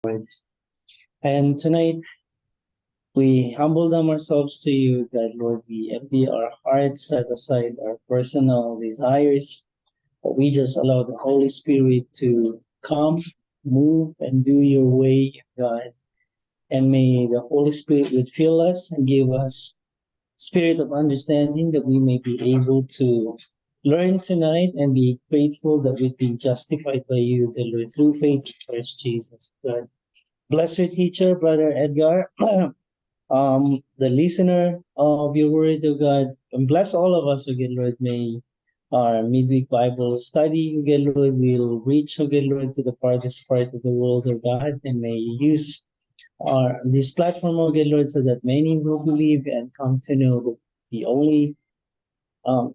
Lord. And tonight we humble down ourselves to you, that Lord, we empty our hearts, set aside our personal desires, but we just allow the Holy Spirit to come, move, and do your way, God. And may the Holy Spirit would fill us and give us spirit of understanding that we may be able to learn tonight and be grateful that we've been justified by you, the Lord, through faith in Christ Jesus. God. Bless your teacher, Brother Edgar, the listener of your word, O God, and bless all of us, O God, Lord. May our midweek Bible study, O God, Lord, will reach, O God, Lord, to the farthest part of the world, O God, and may you use this platform, O God, Lord, so that many will believe and come to know that the only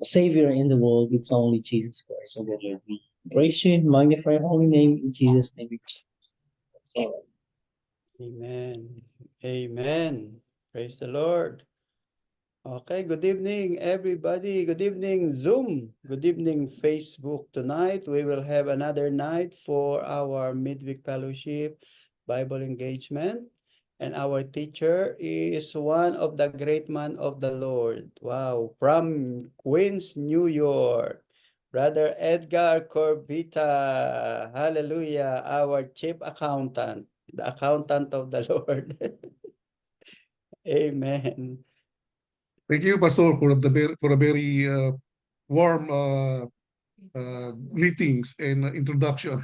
Savior in the world, it's only Jesus Christ, O God, Lord. We praise you, magnify your holy name, in Jesus' name we pray. Amen. Amen. Amen. Praise the Lord. Okay, good evening, everybody. Good evening, Zoom. Good evening, Facebook. Tonight, we will have another night for our midweek fellowship Bible engagement. And our teacher is one of the great man of the Lord. Wow, from Queens, New York. Brother Edgar Corbita. Hallelujah, our chief accountant, the accountant of the Lord. Amen. Thank you, Pastor, for a very warm greetings and introduction.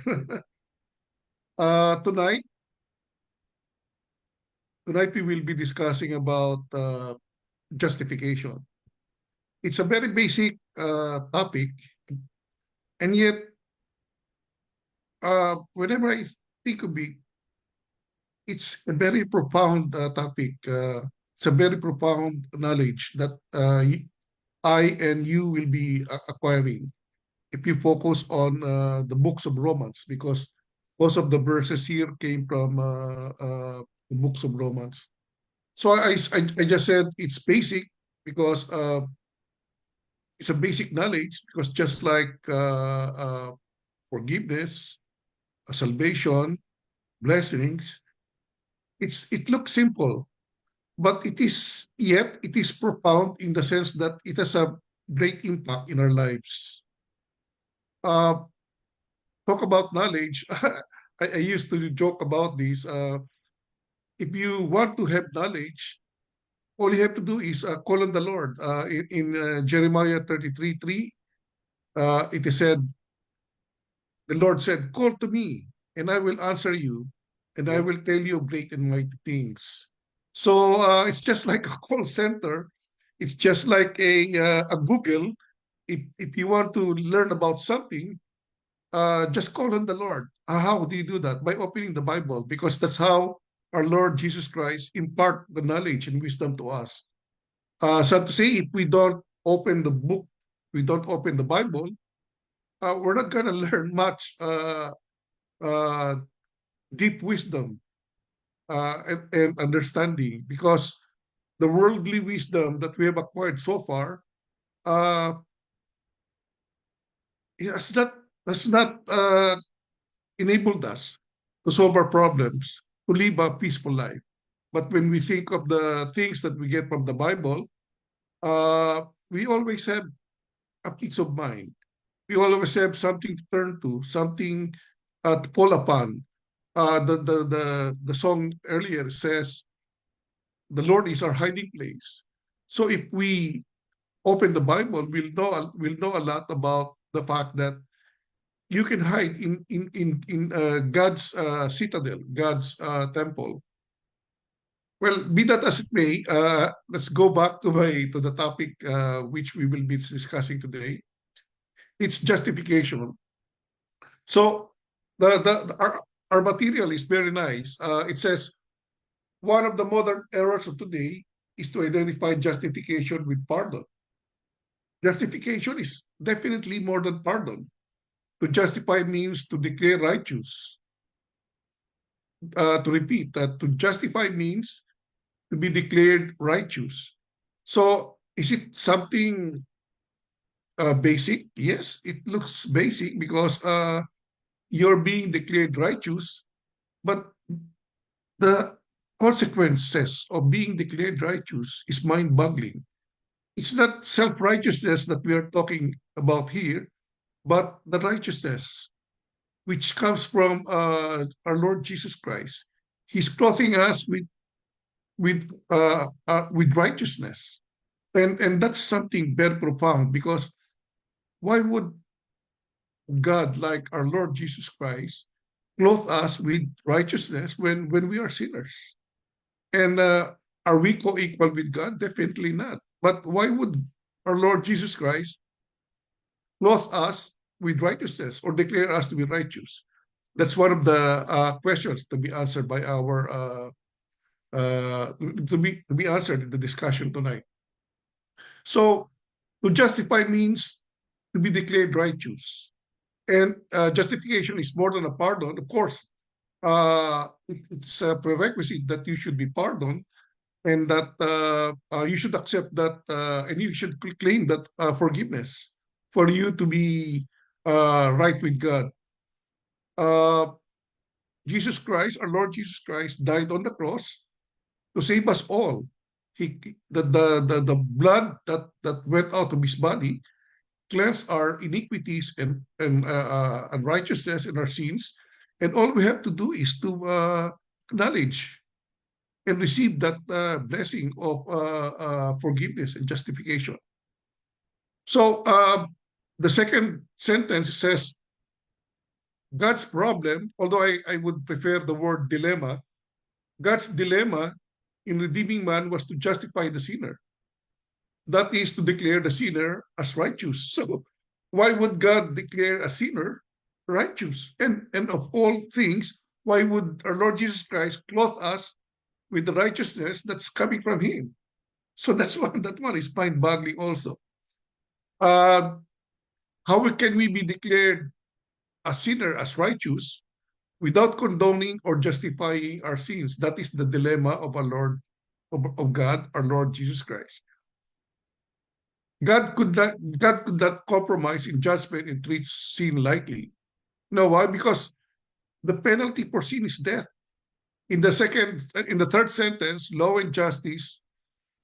Tonight we will be discussing about justification. It's a very basic topic, and yet whenever I think of it, it's a very profound topic. It's a very profound knowledge that I and you will be acquiring if you focus on the books of Romans, because most of the verses here came from the books of Romans. So I just said it's basic because it's a basic knowledge, because just like forgiveness, salvation, blessings, it looks simple, but it is profound in the sense that it has a great impact in our lives. Uh, Talk about knowledge. I used to joke about this. If you want to have knowledge, all you have to do is call on the Lord. In Jeremiah 33:3, it is said, the Lord said, "Call to me, and I will answer you, and I will tell you great and mighty things." So it's just like a call center. It's just like a Google. If you want to learn about something, just call on the Lord. How do you do that? By opening the Bible, because that's how our Lord Jesus Christ impart the knowledge and wisdom to us. So to say, if we don't open the book, we don't open the Bible, we're not going to learn much uh, deep wisdom and understanding, because the worldly wisdom that we have acquired so far uh, has not enabled us to solve our problems, to live a peaceful life. But when we think of the things that we get from the Bible, we always have a peace of mind. We always have something to turn to, something to fall upon. The song earlier says, "The Lord is our hiding place." So if we open the Bible, we'll know a lot about the fact that you can hide in God's citadel, God's temple. Well, be that as it may, let's go back to the topic which we will be discussing today. It's justification. So our material is very nice. It says one of the modern errors of today is to identify justification with pardon. Justification is definitely more than pardon. To justify means to declare righteous. To repeat that, to justify means to be declared righteous. So is it something basic? Yes, it looks basic because you're being declared righteous, but the consequences of being declared righteous is mind-boggling. It's not self-righteousness that we are talking about here, but the righteousness which comes from our Lord Jesus Christ. He's clothing us with righteousness, and that's something very profound, because why would God, like our Lord Jesus Christ, clothe us with righteousness when we are sinners? And are we co-equal with God? Definitely not. But why would our Lord Jesus Christ clothe us with righteousness or declare us to be righteous? That's one of the questions to be answered by our to be answered in the discussion tonight. So to justify means to be declared righteous, and justification is more than a pardon. Of course, it's a prerequisite that you should be pardoned, and that you should accept that, and you should claim that forgiveness for you to be right with God. Jesus Christ, our Lord Jesus Christ, died on the cross to save us all. The blood that went out of his body cleansed our iniquities and unrighteousness and our sins, and all we have to do is to acknowledge and receive that blessing of forgiveness and justification. So the second sentence says, God's problem, although I would prefer the word dilemma, God's dilemma in redeeming man was to justify the sinner. That is to declare the sinner as righteous. So why would God declare a sinner righteous? And of all things, why would our Lord Jesus Christ clothe us with the righteousness that's coming from him? So that one is mind-boggling also. How can we be declared a sinner as righteous without condoning or justifying our sins? That is the dilemma of our Lord, of God, our Lord Jesus Christ. God could not compromise in judgment and treat sin lightly. No, why? Because the penalty for sin is death. In the third sentence, law and justice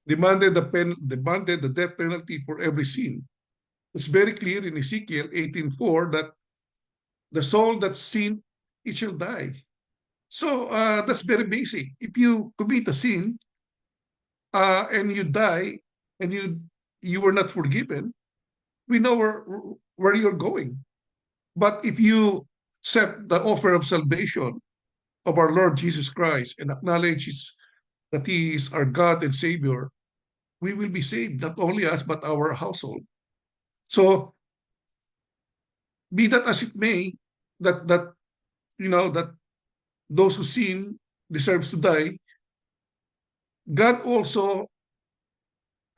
demanded the death penalty for every sin. It's very clear in Ezekiel 18:4 that the soul that sinned, it shall die. So that's very basic. If you commit a sin and you die and you were not forgiven, we know where you're going. But if you accept the offer of salvation of our Lord Jesus Christ and acknowledge that He is our God and Savior, we will be saved, not only us, but our household. So be that as it may, that those who sin deserves to die, God also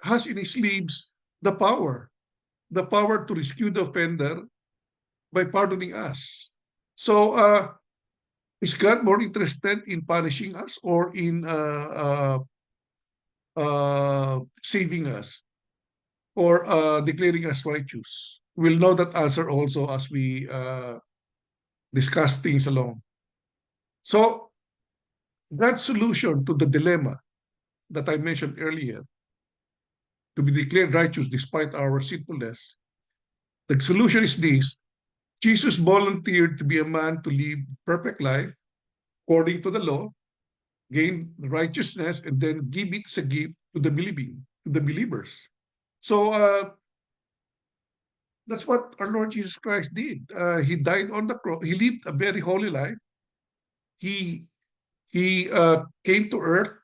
has in his sleeves the power to rescue the offender by pardoning us. So is God more interested in punishing us or in saving us or declaring us righteous? We'll know that answer also as we discuss things along. So God's solution to the dilemma that I mentioned earlier, to be declared righteous despite our sinfulness, the solution is this: Jesus volunteered to be a man to live perfect life according to the law, gain righteousness, and then give it as a gift to the believers. So that's what our Lord Jesus Christ did. He died on the cross. He lived a very holy life. He came to earth.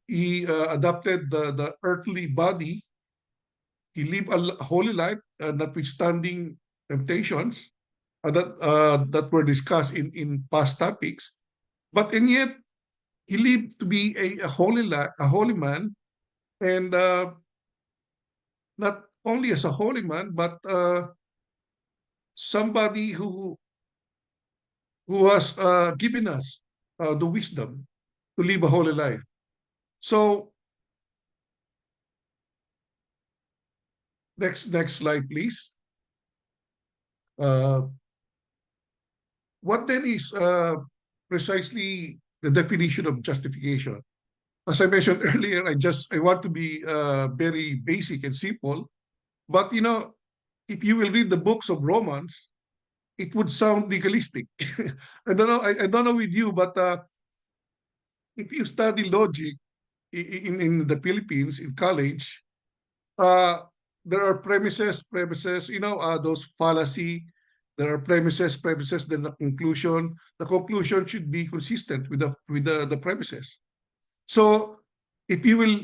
He adopted the earthly body. He lived a holy life, notwithstanding temptations that were discussed in past topics. But and yet he lived to be a holy man, and not only as a holy man, but somebody who has given us the wisdom to live a holy life. So next slide, please. What then is precisely the definition of justification. As I mentioned earlier, I want to be very basic and simple. But if you will read the books of Romans, it would sound legalistic. I don't know. I don't know with you, but if you study logic in the Philippines in college, uh, there are premises. Those fallacy. There are premises. Then the conclusion. The conclusion should be consistent with the premises. So if you will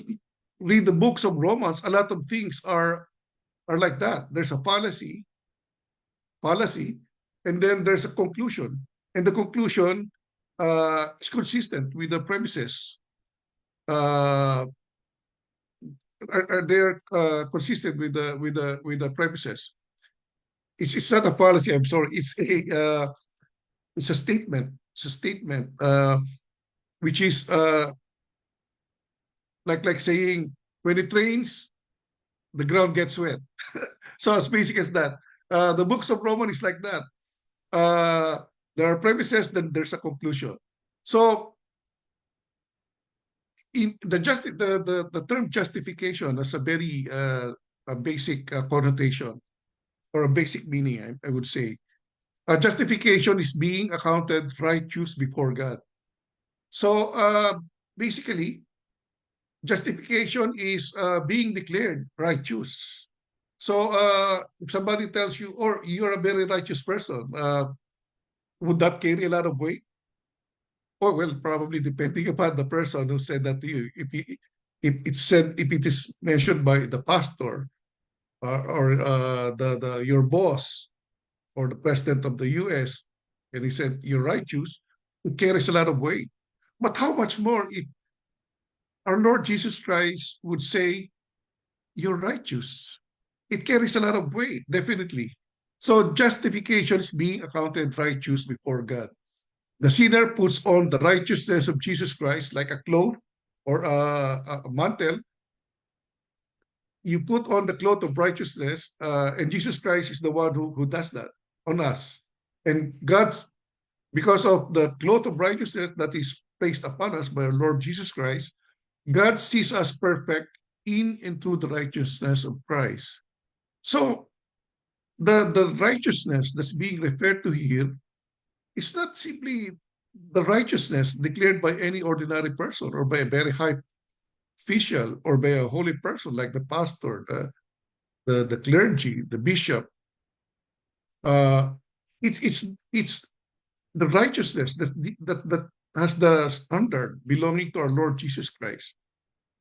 read the books of Romans, a lot of things are like that. There's a fallacy, and then there's a conclusion, and the conclusion is consistent with the premises. Are they consistent with the premises? It's not a fallacy. I'm sorry. It's a statement. It's a statement which is like saying when it rains, the ground gets wet. So as basic as that. The books of Romans is like that. There are premises, then there's a conclusion. So in the term justification has a very a basic connotation or a basic meaning, I would say. Justification is being accounted righteous before God. So basically, justification is being declared righteous. So if somebody tells you, or you're a very righteous person, would that carry a lot of weight? Oh, well, probably depending upon the person who said that to you. If it is mentioned by the pastor or your boss or the president of the U.S. and he said you're righteous, it carries a lot of weight. But how much more if our Lord Jesus Christ would say you're righteous? It carries a lot of weight, definitely. So justification is being accounted righteous before God. The sinner puts on the righteousness of Jesus Christ like a cloth or a mantle. You put on the cloth of righteousness, and Jesus Christ is the one who does that on us. And because of the cloth of righteousness that is placed upon us by our Lord Jesus Christ, God sees us perfect in and through the righteousness of Christ. So the righteousness that's being referred to here is not simply the righteousness declared by any ordinary person or by a very high official or by a holy person like the pastor, the clergy, the bishop. It's the righteousness that has the standard belonging to our Lord Jesus Christ.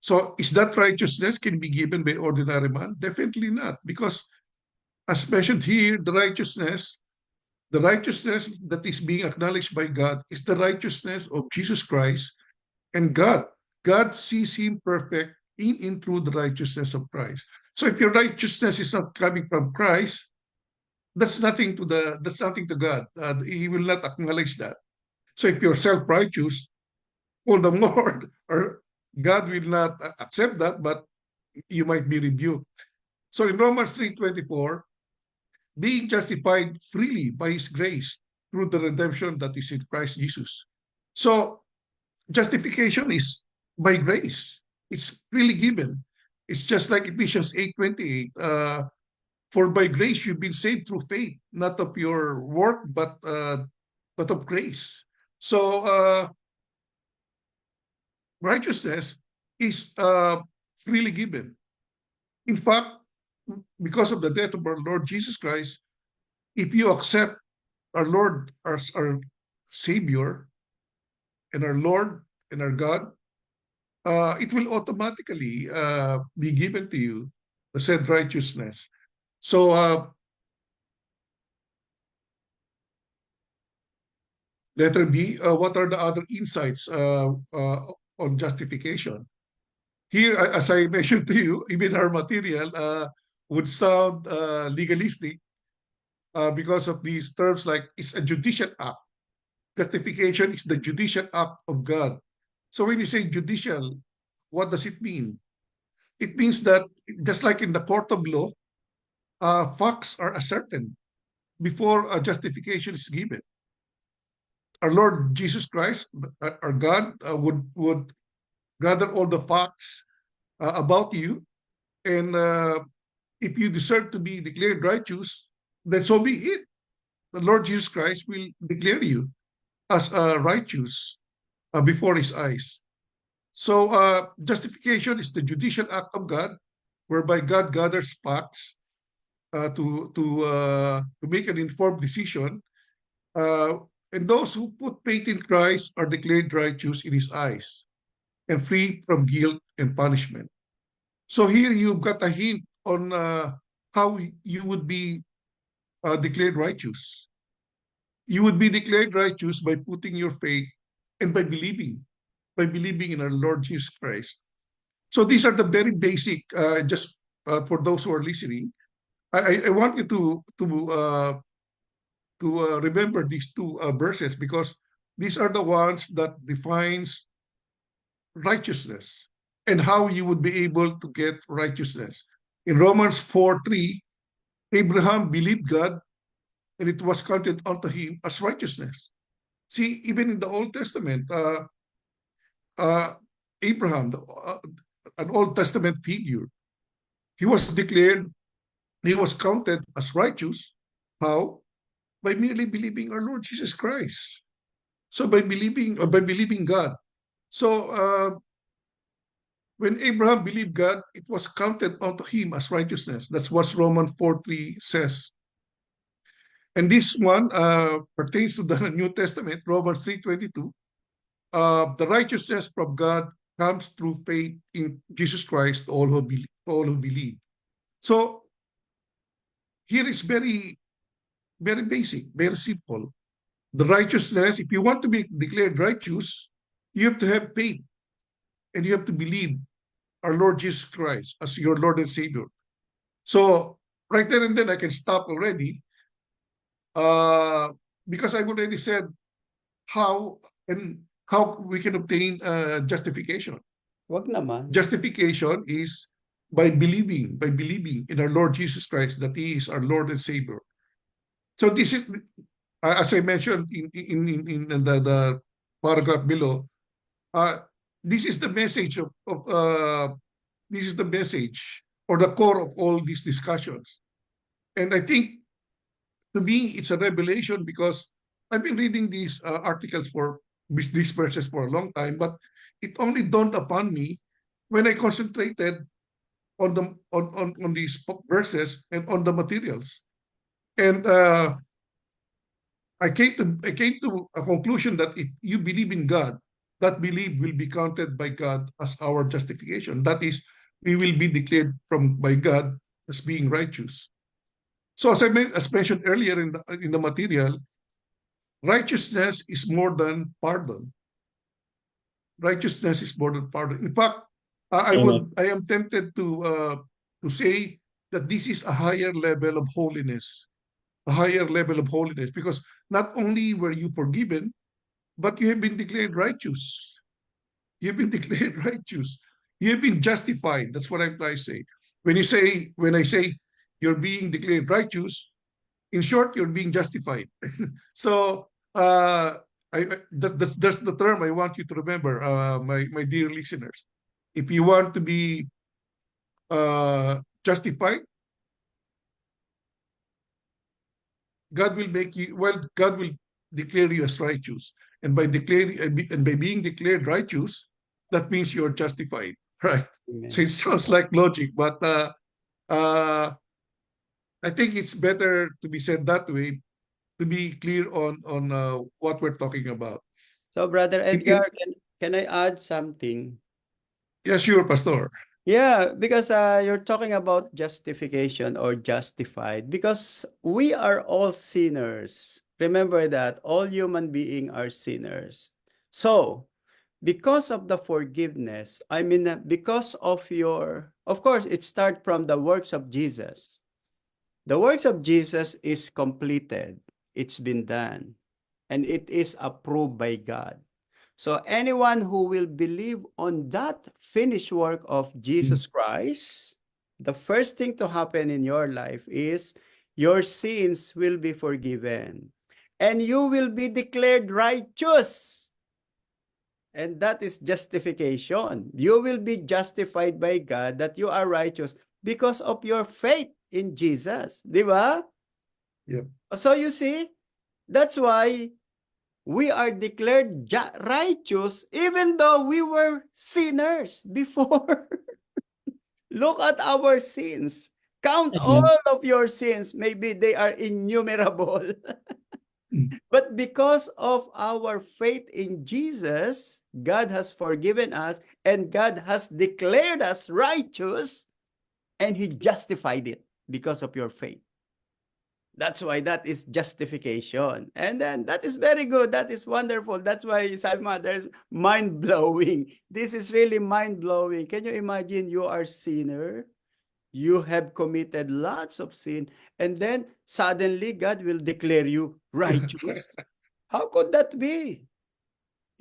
So is that righteousness can be given by ordinary man? Definitely not, because as mentioned here, the righteousness that is being acknowledged by God is the righteousness of Jesus Christ, and God sees him perfect in and through the righteousness of Christ. So if your righteousness is not coming from Christ, that's nothing to God. He will not acknowledge that. So if you're self-righteous, all the more, or God will not accept that, but you might be rebuked. So in Romans 3:24, being justified freely by his grace through the redemption that is in Christ Jesus. So justification is by grace. It's freely given. It's just like Ephesians 8:28. For by grace you've been saved through faith, not of your work, but of grace. So righteousness is freely given. In fact, because of the death of our Lord Jesus Christ, if you accept our Lord as our Savior and our Lord and our God, it will automatically be given to you the said righteousness. So letter B, what are the other insights on justification? Here, as I mentioned to you, even our material would sound legalistic because of these terms like it's a judicial act. Justification is the judicial act of God. So when you say judicial, what does it mean? It means that just like in the court of law, facts are ascertained before a justification is given. our Lord Jesus Christ, our God, would gather all the facts about you, and if you deserve to be declared righteous, then so be it. The Lord Jesus Christ will declare you as righteous before His eyes. So justification is the judicial act of God, whereby God gathers facts to make an informed decision. And those who put faith in Christ are declared righteous in His eyes and free from guilt and punishment. So here you've got a hint on how you would be declared righteous. You would be declared righteous by putting your faith and by believing in our Lord Jesus Christ. So these are the very basic, just for those who are listening. I want you to remember these two verses, because these are the ones that defines righteousness and how you would be able to get righteousness. In Romans 4:3, Abraham believed God, and it was counted unto him as righteousness. See, even in the Old Testament, Abraham, an Old Testament figure, he was declared, he was counted as righteous. How? By merely believing our Lord Jesus Christ. So by believing God. So when Abraham believed God, it was counted unto him as righteousness. That's what Romans 4:3 says. And this one pertains to the New Testament, Romans 3:22. The righteousness from God comes through faith in Jesus Christ, all who believe. So here is very, very basic, very simple. The righteousness, if you want to be declared righteous, you have to have faith and you have to believe our Lord Jesus Christ as your Lord and Savior. So right there and then I can stop already, because I've already said how we can obtain justification. Wag naman. Justification is by believing in our Lord Jesus Christ, that He is our Lord and Savior. So this is, as I mentioned in the paragraph below, this is the message of this is the message or the core of all these discussions. And I think, to me, it's a revelation, because I've been reading these articles for these verses for a long time, but it only dawned upon me when I concentrated on these verses and on the materials. And I came to a conclusion that if you believe in God, that belief will be counted by God as our justification. That is, we will be declared by God as being righteous. So as mentioned earlier in the material, righteousness is more than pardon. Righteousness is more than pardon. In fact, I am tempted to say that this is a higher level of holiness, because not only were you forgiven, but you have been declared righteous. You have been declared righteous. You have been justified. That's what I'm trying to say. When I say you're being declared righteous, in short, you're being justified. So that's the term I want you to remember, my dear listeners. If you want to be justified, God will declare you as righteous. And by being declared righteous, that means you're justified, right? Amen. So it sounds like logic, but I think it's better to be said that way, to be clear on what we're talking about. So, Brother Edgar, can I add something? Yeah, sure, Pastor. Yeah, because you're talking about justification or justified, because we are all sinners. Remember that all human beings are sinners. So, because of the forgiveness, because of of course, it starts from the works of Jesus. The works of Jesus is completed. It's been done. And it is approved by God. So anyone who will believe on that finished work of Jesus Christ, the first thing to happen in your life is your sins will be forgiven. and you will be declared righteous. And that is justification. You will be justified by God that you are righteous because of your faith in Jesus. Di ba? Yep. So you see, that's why we are declared righteous even though we were sinners before. Look at our sins. Count all Amen. of your sins. Maybe they are innumerable. Mm. But because of our faith in Jesus, God has forgiven us and God has declared us righteous and He justified it because of your faith. That's why that is justification. And then that is very good. That is wonderful. That's why Salma, there's mind-blowing. This is really mind-blowing. Can you imagine you are sinner? You have committed lots of sin, and then suddenly God will declare you righteous. How could that be?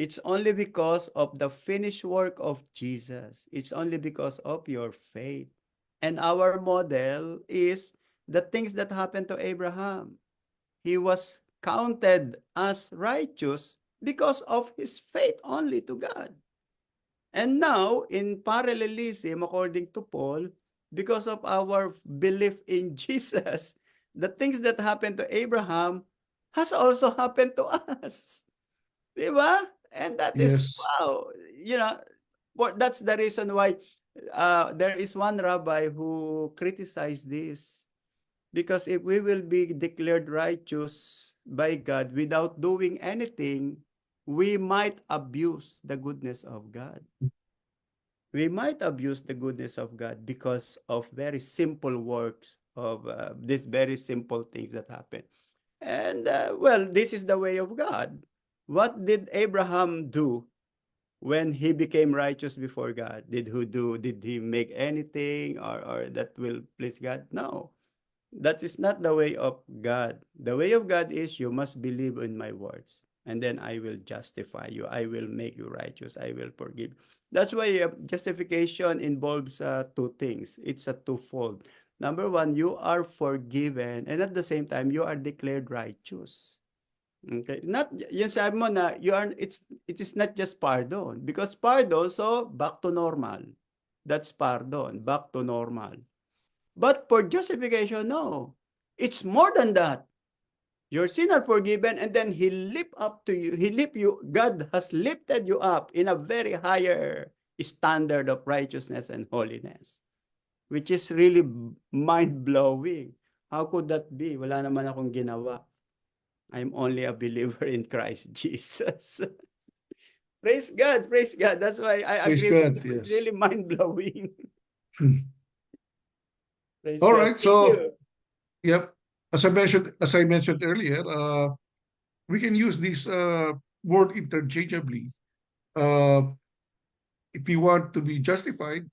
It's only because of the finished work of Jesus. It's only because of your faith. And our model is the things that happened to Abraham. He was counted as righteous because of his faith only to God. And now, in parallelism, according to Paul, because of our belief in Jesus, the things that happened to Abraham has also happened to us. Diba? And that is, Yes. wow, you know, that's the reason why there is one rabbi who criticized this. Because if we will be declared righteous by God without doing anything, we might abuse the goodness of God. We might abuse the goodness of God because of very simple works of these very simple things that happen. And well, this is the way of God. What did Abraham do when he became righteous before God? Did he make anything or that will please God? No. That is not the way of God. The way of God is you must believe in my words, and then I will justify you. I will make you righteous. I will forgive. That's why justification involves two things. It's a twofold. Number one, you are forgiven, and at the same time, you are declared righteous. Okay, not yan sabi mo na it is not just pardon, because pardon, so back to normal. That's pardon, back to normal. But for justification, no. It's more than that. Your sin are forgiven, and then He lift up to you. He lift you. God has lifted you up in a very higher standard of righteousness and holiness, which is really mind-blowing. How could that be? Wala naman akong ginawa. I'm only a believer in Christ Jesus. Praise God, praise God. That's why I Praise agree with God. you. It's Yes. really mind-blowing. Praise All God. right. Thank So, you. yep. As I mentioned earlier, we can use this word interchangeably. Uh, if you want to be justified,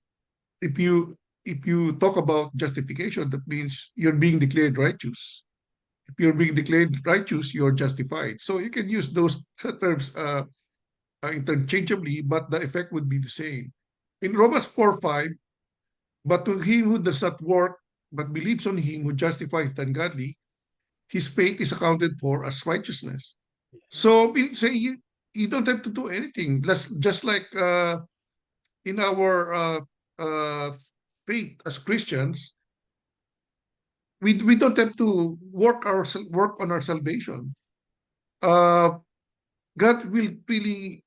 if you if you talk about justification, that means you're being declared righteous. If you're being declared righteous, you're justified. So you can use those terms interchangeably, but the effect would be the same. In Romans 4:5, but to him who does not work, but believes on him who justifies the ungodly, his faith is accounted for as righteousness. So say you don't have to do anything. Just like in our uh, faith as Christians, we don't have to work on our salvation. God will really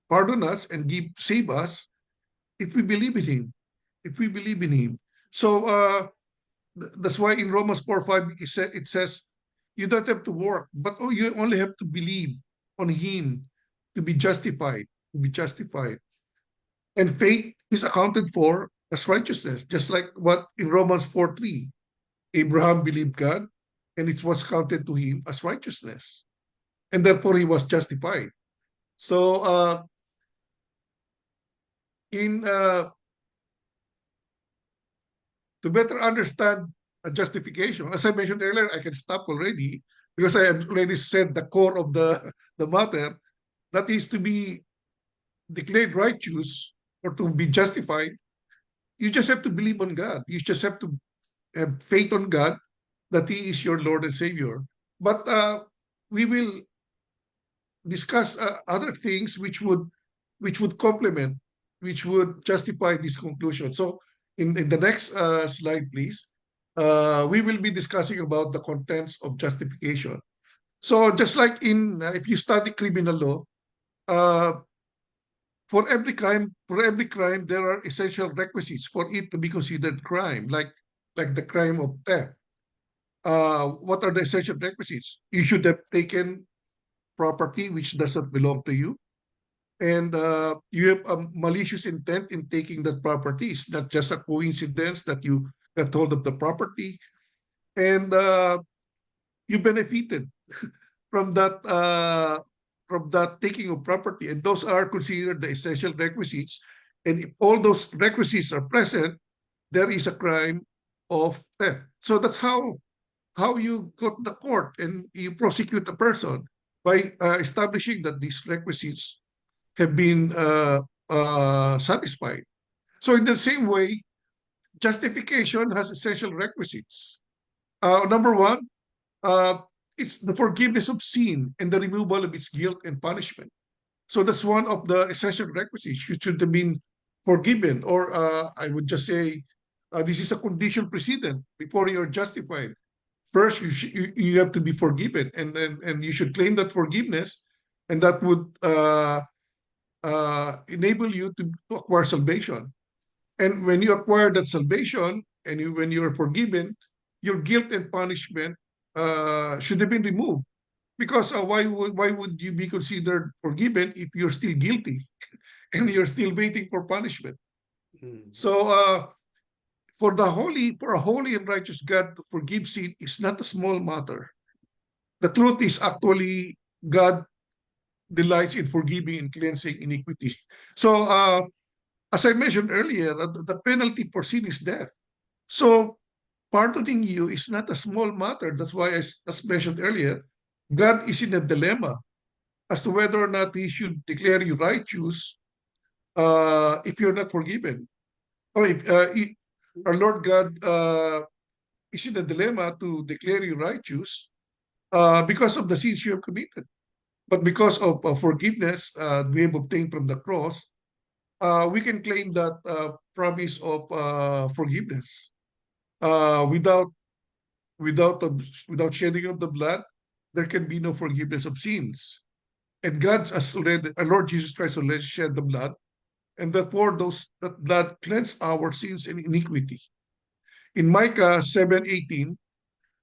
pardon us and save us if we believe in Him. If we believe in Him. So that's why in Romans 4:5 it says you don't have to work, but you only have to believe on Him to be justified. To be justified. And faith is accounted for as righteousness, just like what in Romans 4:3, Abraham believed God, and it was counted to him as righteousness, and therefore he was justified. So, in to better understand justification, as I mentioned earlier, I can stop already because I have already said the core of the matter. That is to be declared righteous or to be justified. You just have to believe on God. You just have to have faith on God that He is your Lord and Savior. But we will discuss other things which would complement, which would justify this conclusion. So in the next slide, please, we will be discussing about the contents of justification. So just like in if you study criminal law, uh, for every crime, there are essential requisites for it to be considered crime, like the crime of theft. What are the essential requisites? You should have taken property which does not belong to you, and you have a malicious intent in taking that property. It's not just a coincidence that you got hold of the property, and you benefited from that taking of property, and those are considered the essential requisites. And if all those requisites are present, there is a crime of theft. So that's how you go to the court and you prosecute a person by establishing that these requisites have been satisfied. So in the same way, justification has essential requisites. Number one, uh, it's the forgiveness of sin and the removal of its guilt and punishment. So that's one of the essential requisites. You should have been forgiven, or I would just say this is a condition precedent before you're justified. First, you have to be forgiven, and you should claim that forgiveness, and that would enable you to acquire salvation. And when you acquire that salvation, and when you are forgiven, your guilt and punishment should have been removed. Because why would you be considered forgiven if you're still guilty and you're still waiting for punishment? Mm. So for a holy and righteous God to forgive sin is not a small matter. The truth is actually God delights in forgiving and cleansing iniquity. So as I mentioned earlier, the penalty for sin is death. So pardoning you is not a small matter. That's why, as mentioned earlier, God is in a dilemma as to whether or not He should declare you righteous if you're not forgiven. Or if our Lord God is in a dilemma to declare you righteous because of the sins you have committed. But because of forgiveness we have obtained from the cross, we can claim that promise of forgiveness without without without shedding of the blood. There can be no forgiveness of sins. And God has already, our Lord Jesus Christ already shed the blood, and therefore that blood cleanse our sins and iniquity. In Micah 7:18,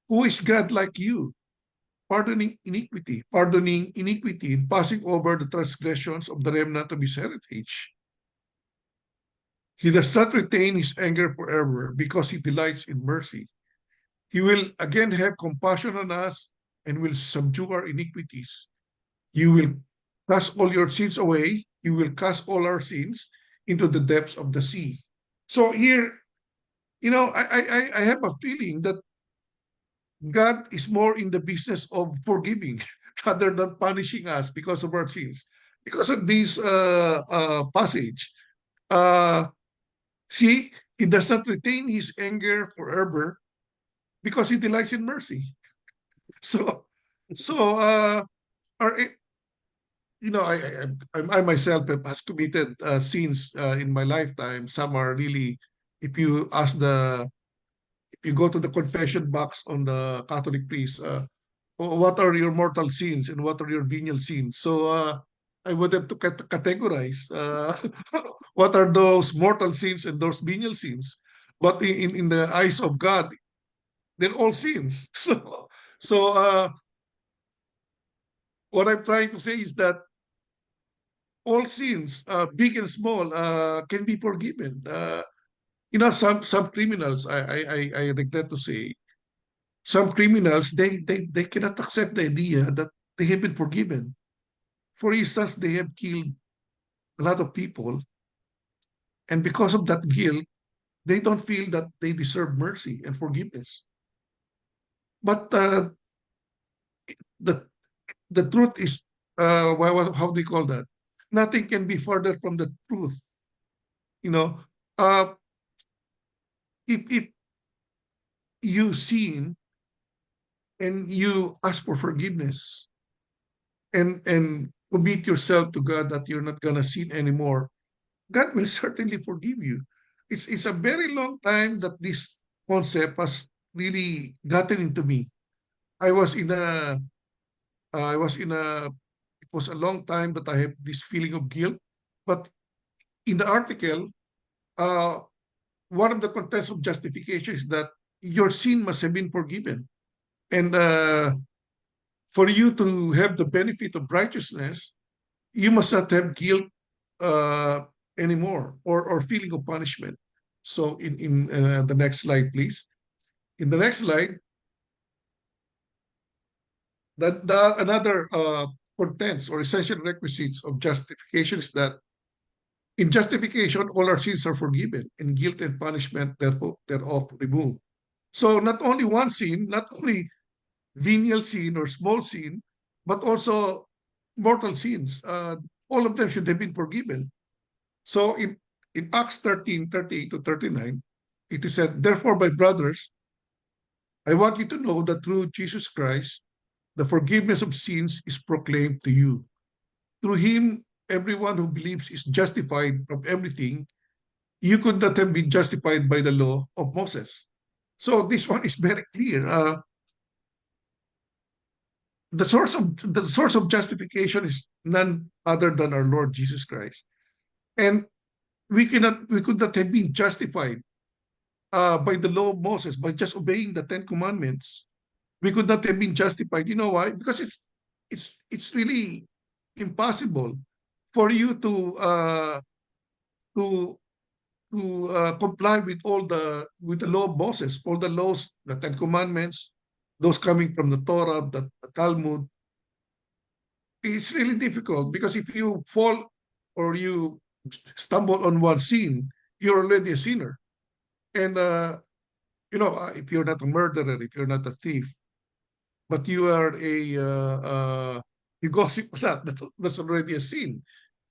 who is God like you, pardoning iniquity, and passing over the transgressions of the remnant of his heritage. He does not retain his anger forever because he delights in mercy. He will again have compassion on us and will subdue our iniquities. You will cast all your sins away. You will cast all our sins into the depths of the sea. So here, I have a feeling that God is more in the business of forgiving rather than punishing us because of our sins. Because of this passage, uh, see, he does not retain his anger forever because he delights in mercy. So, so our I myself has committed sins in my lifetime. Some are really, if you ask if you go to the confession box on the Catholic priest, what are your mortal sins and what are your venial sins? So I would have to categorize what are those mortal sins and those venial sins. But in the eyes of God, they're all sins. So what I'm trying to say is that all sins, big and small, can be forgiven. Some criminals, I regret to say, some criminals they cannot accept the idea that they have been forgiven. For instance, they have killed a lot of people, and because of that guilt, they don't feel that they deserve mercy and forgiveness. But the the truth is, how do you call that? Nothing can be further from the truth. You know, uh, if you sin and you ask for forgiveness and commit yourself to God that you're not gonna sin anymore, God will certainly forgive you. It's a very long time that this concept has really gotten into me. I was in a I was in a it was a long time that I have this feeling of guilt. But in the article, uh, one of the contents of justification is that your sin must have been forgiven. And for you to have the benefit of righteousness, you must not have guilt uh, anymore, or feeling of punishment. So in the next slide, please. In the next slide, another contents or essential requisites of justification is that in justification, all our sins are forgiven, and guilt and punishment thereof removed. So not only one sin, not only venial sin or small sin, but also mortal sins. All of them should have been forgiven. So in Acts 13:38 to 39, it is said, "Therefore, my brothers, I want you to know that through Jesus Christ, the forgiveness of sins is proclaimed to you. Through him, everyone who believes is justified from everything you could not have been justified by the law of Moses." So this one is very clear. The source of justification is none other than our Lord Jesus Christ, and we could not have been justified by the law of Moses by just obeying the Ten Commandments. We could not have been justified. You know why? Because it's really impossible for you to comply with with the law of Moses, all the laws, the Ten Commandments, those coming from the Torah, the Talmud. It's really difficult because if you fall or you stumble on one sin, you're already a sinner. And if you're not a murderer, if you're not a thief, but you are you gossip a lot, that's already a sin.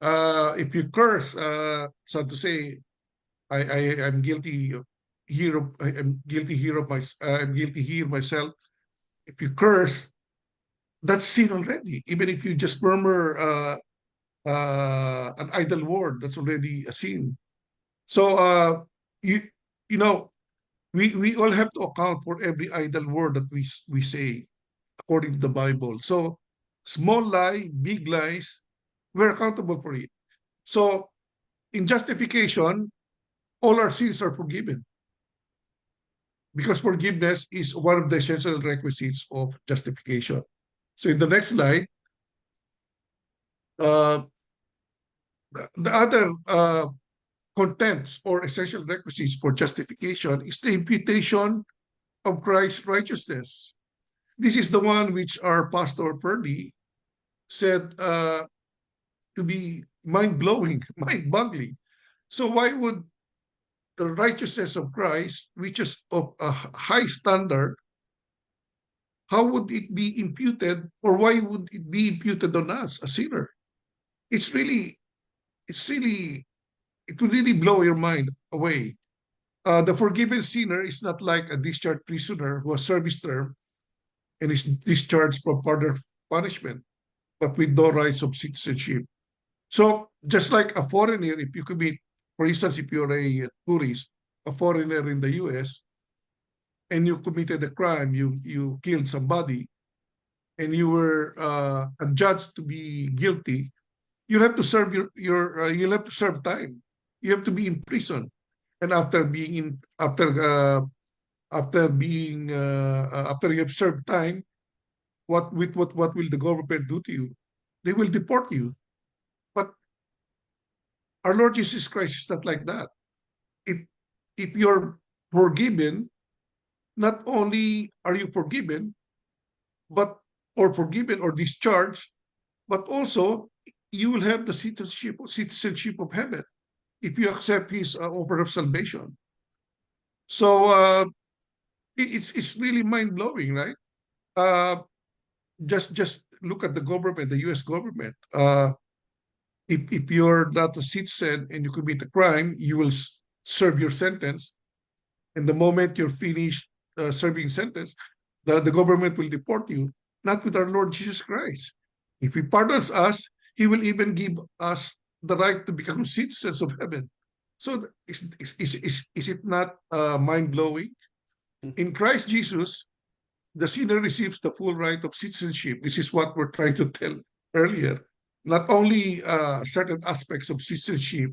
If you curse, so to say, I'm guilty here. I'm guilty here of I'm guilty here myself. If you curse, that's sin already. Even if you just murmur an idle word, that's already a sin. So you you know we all have to account for every idle word that we say according to the Bible. So small lie, big lies, we're accountable for it. So in justification, all our sins are forgiven because forgiveness is one of the essential requisites of justification. So in the next slide, uh, the other contents or essential requisites for justification is the imputation of Christ's righteousness. This is the one which our Pastor Purdy said to be mind-blowing, mind-boggling. So why would the righteousness of Christ, which is of a high standard, how would it be imputed, or why would it be imputed on us, a sinner? It's really, it's really, it will really blow your mind away. The forgiven sinner is not like a discharged prisoner who has served his term and is discharged from further punishment, but with no rights of citizenship. So just like a foreigner, if you commit, for instance, if you're a tourist, a foreigner in the US, and you committed a crime, you killed somebody, and you were adjudged to be guilty, you have to serve you'll have to serve time. You have to be in prison, and after being in after you have served time, what will the government do to you? They will deport you. But our Lord Jesus Christ is not like that. If if you're forgiven, not only are you forgiven, but or forgiven or discharged, but also you will have the citizenship of heaven if you accept His offer of salvation. So it's really mind blowing, right? Uh, just look at the government, the U.S. government. If you're not a citizen and you commit a crime, you will serve your sentence, and the moment you're finished serving sentence, the government will deport you, not with our Lord Jesus Christ. If He pardons us, He will even give us the right to become citizens of heaven. So is it not mind-blowing? In Christ Jesus, the sinner receives the full right of citizenship. This is what we're trying to tell earlier. Not only certain aspects of citizenship,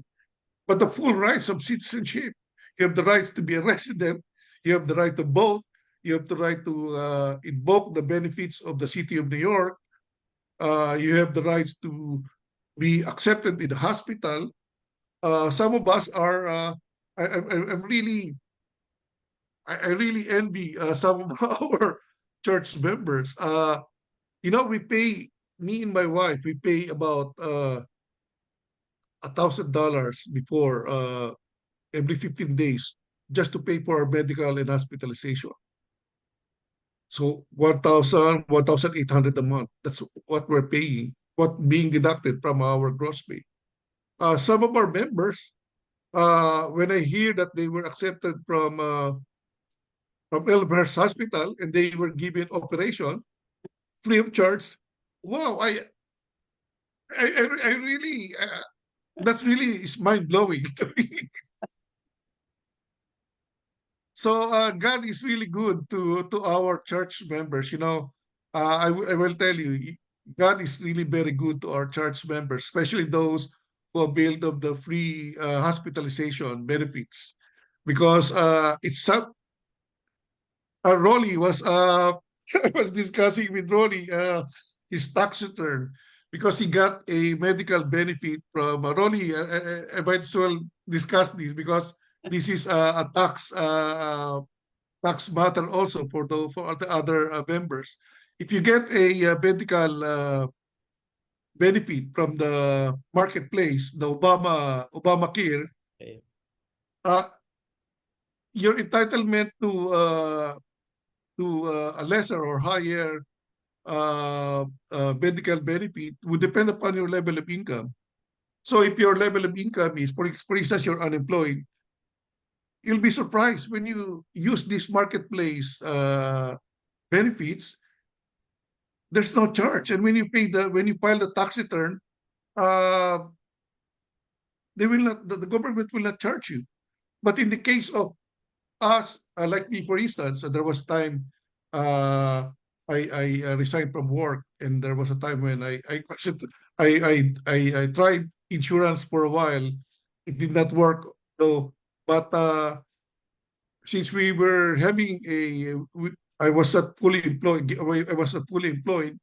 but the full rights of citizenship. You have the rights to be a resident. You have the right to vote. You have the right to invoke the benefits of the city of New York. You have the rights to be accepted in the hospital. Some of us are. I'm really. I really envy some of our church members. We pay. Me and my wife, we pay about $1,000 before every 15 days just to pay for our medical and hospitalization. So 1,000, 1,800 a month. That's what we're paying, what being deducted from our gross pay. Some of our members, when I hear that they were accepted from Elmhurst Hospital and they were given operation free of charge, wow, I really, that's really is mind blowing to me. So God is really good to our church members. I will tell you, God is really very good to our church members, especially those who availed of the free hospitalization benefits, because it's some. Rolly was I was discussing with Rolly his tax return because he got a medical benefit from Rolly. I might as well discuss this because this is a tax matter also for the other members. If you get a medical benefit from the marketplace, the Obamacare, Okay. your entitlement to a lesser or higher medical benefit would depend upon your level of income. So if your level of income is, for instance, you're unemployed, you'll be surprised when you use this marketplace benefits. There's no charge, and when you file the tax return, uh, they will not. The government will not charge you. But in the case of us, like me, for instance, there was time I resigned from work, and there was a time when I tried insurance for a while. It did not work though. But since we were having I was not fully employed. I was not fully employed.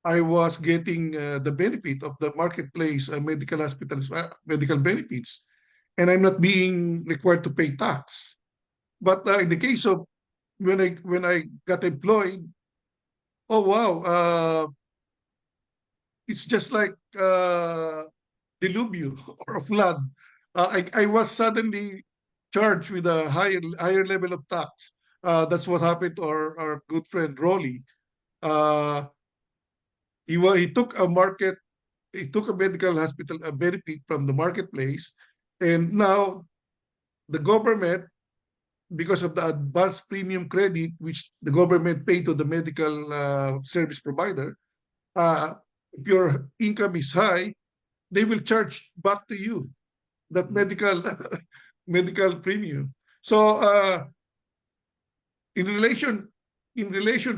I was getting the benefit of the marketplace medical hospitals medical benefits, and I'm not being required to pay tax. But in the case of when I got employed, oh wow, it's just like deluvio or a flood. I was suddenly charged with a higher level of tax. That's what happened to our good friend Rolly. Uh, he took a medical hospital a benefit from the marketplace, and now the government, because of the advanced premium credit which the government paid to the medical service provider, if your income is high, they will charge back to you that medical premium. So in relation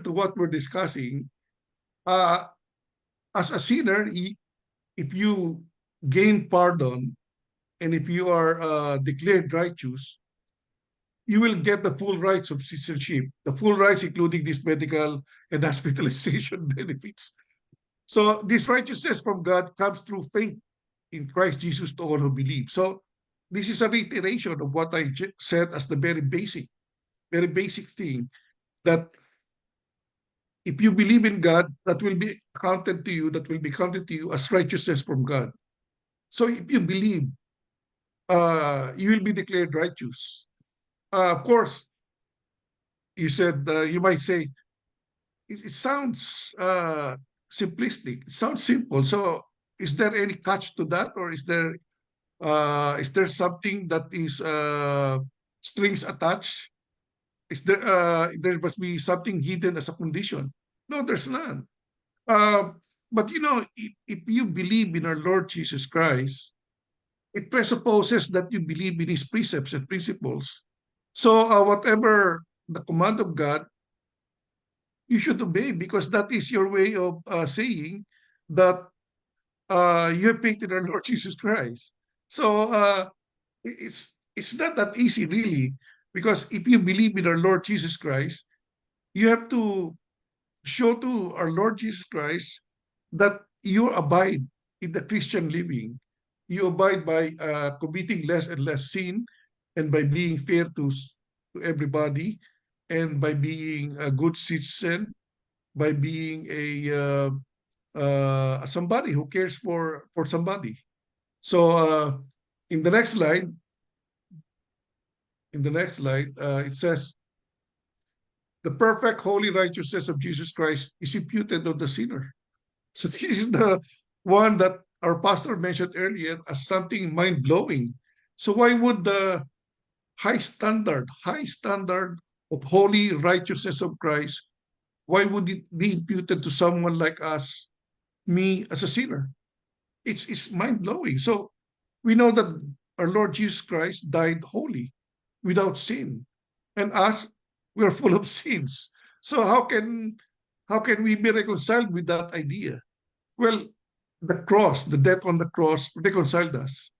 to what we're discussing, uh, as a sinner, if you gain pardon and if you are declared righteous, you will get the full rights of citizenship, the full rights including these medical and hospitalization benefits. So this righteousness from God comes through faith in Christ Jesus to all who believe. So this is a reiteration of what I said as the very basic thing, that if you believe in God, that will be counted to you as righteousness from God. So if you believe, you will be declared righteous. Of course, you might say, it sounds simplistic. It sounds simple. So is there any catch to that, or is there something that is strings attached? there must be something hidden as a condition. No, there's none. But if you believe in our Lord Jesus Christ, it presupposes that you believe in His precepts and principles. So whatever the command of God, you should obey, because that is your way of saying that you have faith in our Lord Jesus Christ. So it's not that easy, really, because if you believe in our Lord Jesus Christ, you have to show to our Lord Jesus Christ that you abide in the Christian living. You abide by committing less and less sin, and by being fair to everybody, and by being a good citizen, by being somebody who cares for somebody. So in the next slide, it says, the perfect holy righteousness of Jesus Christ is imputed on the sinner. So this is the one that our pastor mentioned earlier as something mind-blowing. So why would the high standard of holy righteousness of Christ, why would it be imputed to someone like us, me as a sinner? It's mind-blowing. So we know that our Lord Jesus Christ died holy, without sin, and us, we are full of sins. So how can we be reconciled with that idea? Well, the death on the cross reconciled us,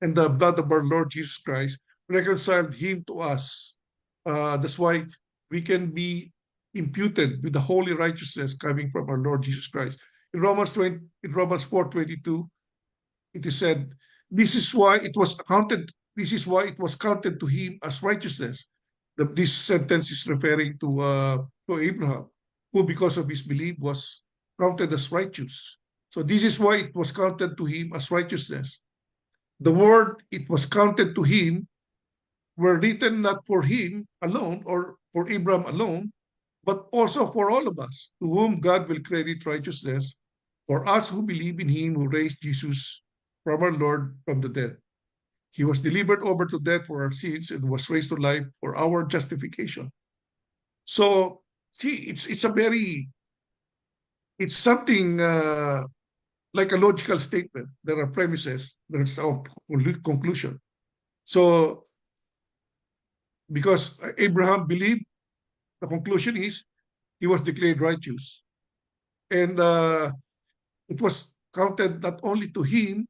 and the blood of our Lord Jesus Christ reconciled Him to us. That's why we can be imputed with the holy righteousness coming from our Lord Jesus Christ. In Romans 4:22, it is said, "This is why it was counted to him as righteousness." This sentence is referring to Abraham, who because of his belief was counted as righteous. So this is why it was counted to him as righteousness. The word "it was counted to him" were written not for him alone or for Abraham alone, but also for all of us, to whom God will credit righteousness, for us who believe in Him who raised Jesus from our Lord from the dead. He was delivered over to death for our sins and was raised to life for our justification. So, see, it's something like a logical statement. There are premises, there's a conclusion. So, because Abraham believed, the conclusion is he was declared righteous. And it was counted not only to him,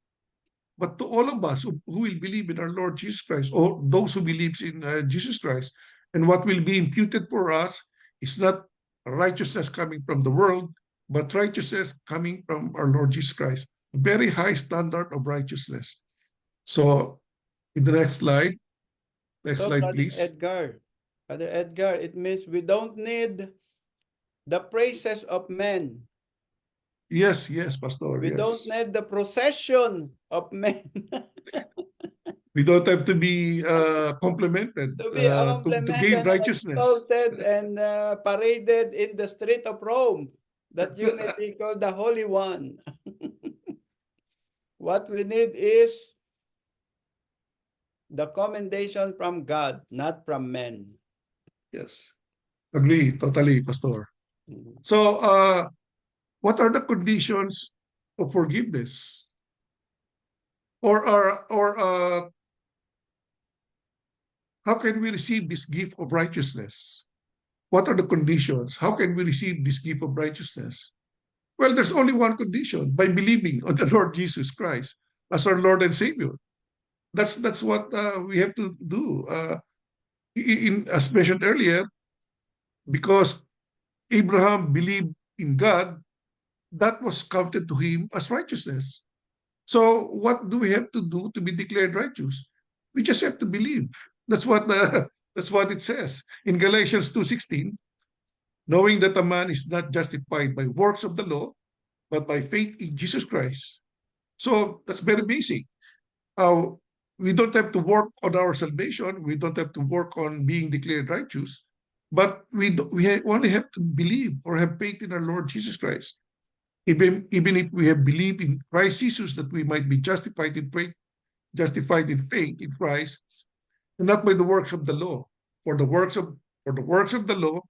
but to all of us who will believe in our Lord Jesus Christ, or those who believe in Jesus Christ. And what will be imputed for us is not righteousness coming from the world, but righteousness coming from our Lord Jesus Christ. A very high standard of righteousness. So, in the next slide, So, please. Brother Edgar, it means we don't need the praises of men. Yes, Pastor. We yes. don't need the procession of men. We don't have to be complimented To be to gain complimented and righteousness. exalted and paraded in the street of Rome, that you may be called the Holy One. What we need is the commendation from God, not from men. Yes, agree totally, Pastor. Mhm. So, what are the conditions of forgiveness? Or how can we receive this gift of righteousness? What are the conditions? How can we receive this gift of righteousness? Well, there's only one condition: by believing on the Lord Jesus Christ as our Lord and Savior. That's what we have to do. As mentioned earlier, because Abraham believed in God, that was counted to him as righteousness. So what do we have to do to be declared righteous? We just have to believe. That's what it says in Galatians 2:16, knowing that a man is not justified by works of the law, but by faith in Jesus Christ. So that's very basic. We don't have to work on our salvation. We don't have to work on being declared righteous, but we only have to believe or have faith in our Lord Jesus Christ. Even if we have believed in Christ Jesus, that we might be justified in faith in Christ, and not by the works of the law. For the works of For the works of the law,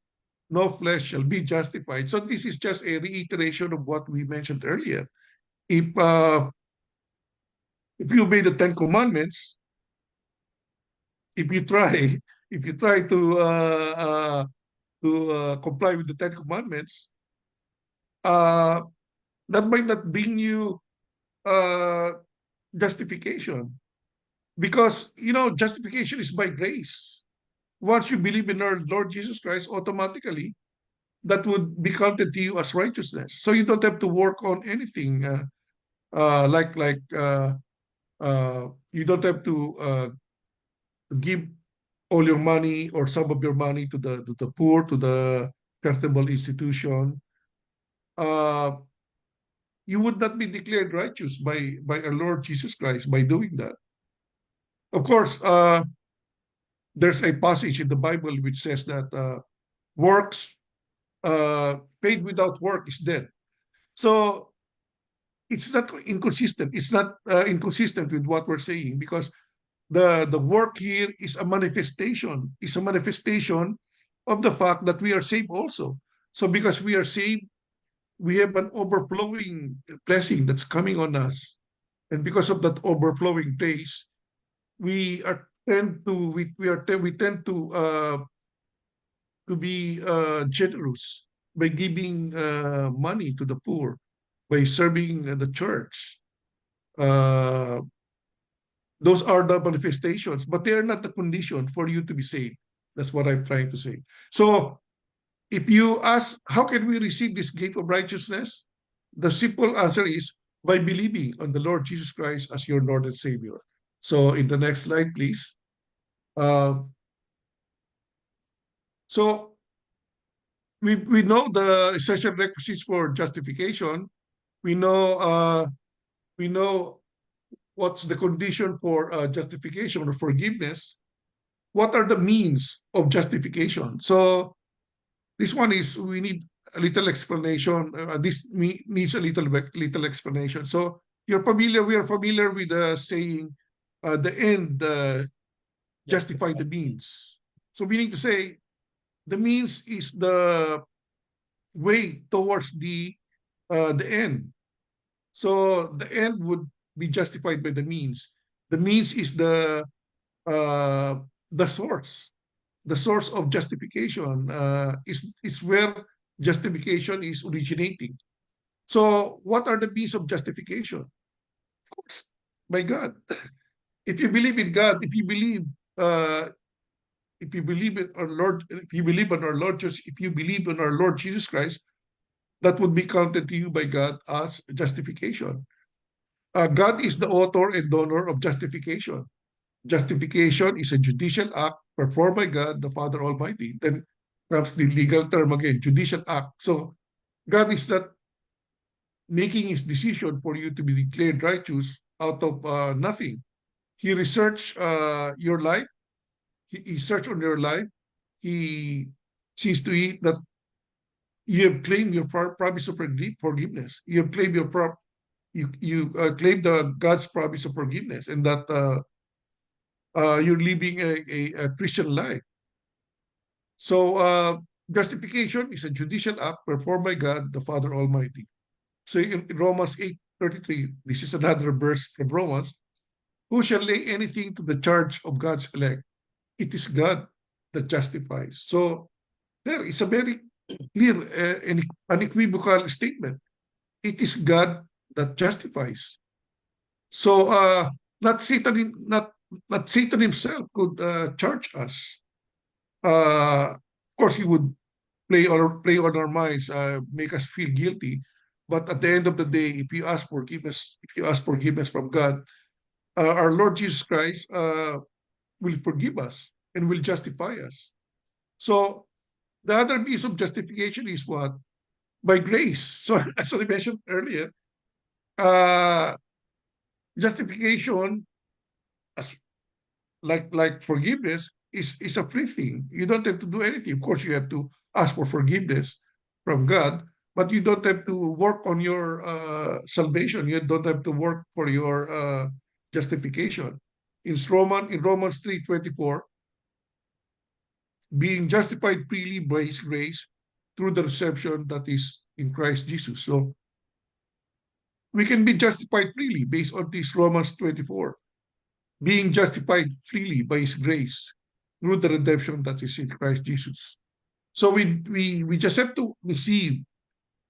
no flesh shall be justified. So this is just a reiteration of what we mentioned earlier. If you obey the Ten Commandments, if you try to comply with the Ten Commandments, uh, that might not bring you justification, because justification is by grace. Once you believe in our Lord Jesus Christ, automatically that would be counted to you as righteousness. So you don't have to work on anything. You don't have to give all your money or some of your money to the poor, to the charitable institution. You would not be declared righteous by our Lord Jesus Christ by doing that. Of course, there's a passage in the Bible which says that works, faith without work is dead. So it's not inconsistent. It's not inconsistent with what we're saying, because the work here is a manifestation. It's a manifestation of the fact that we are saved also. So because we are saved, we have an overflowing blessing that's coming on us, and because of that overflowing grace, we tend to be generous by giving money to the poor, by serving the church. Those are the manifestations, but they are not the condition for you to be saved. That's what I'm trying to say. So if you ask, how can we receive this gift of righteousness? The simple answer is by believing on the Lord Jesus Christ as your Lord and Savior. So in the next slide, please. So we know the essential requisites for justification. We know what's the condition for justification or forgiveness. What are the means of justification? So this one is, we need a little explanation. This needs a little explanation. So we are familiar with the saying, the end justify the means. So meaning to say, the means is the way towards the end. So the end would be justified by the means. The means is the source. The source of justification is where justification is originating. So what are the means of justification? Of course, by God. If you believe in God, if you believe in our Lord, if you believe in our Lord Jesus Christ, that would be counted to you by God as justification. God is the author and donor of justification. Justification is a judicial act performed by God, the Father Almighty. Then comes the legal term again, judicial act. So God is not making his decision for you to be declared righteous out of nothing. He researched your life. He searched on your life. He sees to it that you have claimed your promise of forgiveness. You have claimed you claim the God's promise of forgiveness, and that you're living a Christian life. So justification is a judicial act performed by God, the Father Almighty. So in Romans 8:33, this is another verse from Romans. Who shall lay anything to the charge of God's elect? It is God that justifies. So there is a very clear and unequivocal statement. It is God that justifies. So not Satan himself could charge us. Of course, he would play on our minds, make us feel guilty. But at the end of the day, if you ask forgiveness from God, our Lord Jesus Christ will forgive us and will justify us. So the other means of justification is what? By grace. So as I mentioned earlier, justification, as like forgiveness, is a free thing. You don't have to do anything. Of course, you have to ask for forgiveness from God, but you don't have to work on your salvation. You don't have to work for your justification. In Romans 3:24, being justified freely by His grace through the reception that is in Christ Jesus. So we can be justified freely based on this Romans 24, being justified freely by His grace through the redemption that is in Christ Jesus. So we just have to receive